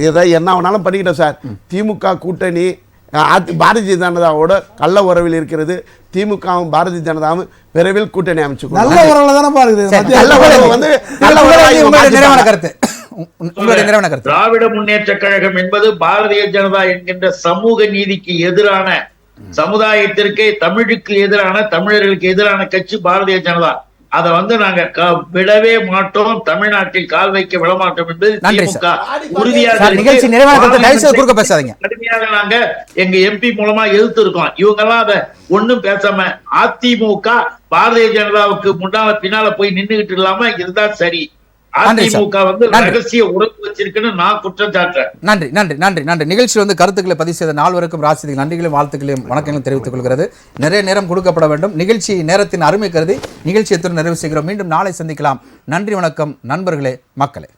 இதை என்ன வேணாலும் பண்ணிக்கிட்டோம் சார். திமுக கூட்டணி பாரதிய ஜனதாவோட கள்ள உறவில் இருக்கிறது. திமுகவும் பாரதிய ஜனதாவும் விரைவில் கூட்டணி அமைச்சு நல்ல உறவுல தானே பாருங்க. திராவிட முன்னேற்ற கழகம் என்பது பாரதிய ஜனதா என்கின்ற சமூக நீதிக்கு எதிரான, சமுதாயத்திற்கு தமிழுக்கு எதிரான, தமிழர்களுக்கு எதிரான கட்சி பாரதிய ஜனதா. அதை வந்து நாங்க விடவே மாட்டோம், தமிழ்நாட்டில் கால் வைக்க விட மாட்டோம் என்பது திமுக உறுதியாக கடுமையாக நாங்க எங்க எம்பி மூலமா எதிர்த்து இருக்கோம். இவங்க எல்லாம் அதை ஒண்ணும் பேசாம அதிமுக பாரதிய ஜனதாவுக்கு முன்னால பின்னால போய் நின்றுகிட்டு இல்லாம இதுதான் சரி. அதிமுக வந்து ரகசிய உறவு வச்சிருக்குன்னு நான் குற்றம் சாட்டுறேன். நன்றி நன்றி நன்றி நன்றி. நிகழ்ச்சியில் வந்து கருத்துக்களை பதிவு செய்த நால்வருக்கும் ராசிக்கு நன்றிகளையும் வாழ்த்துக்களையும் வணக்கங்களும் தெரிவித்துக் கொள்கிறது. நிறைய நேரம் கொடுக்கப்பட வேண்டும். நிகழ்ச்சி நேரத்தின் அருமை கருதி நிகழ்ச்சியை நிறைவு செய்கிறோம். மீண்டும் நாளை சந்திக்கலாம். நன்றி, வணக்கம் நண்பர்களே, மக்களே.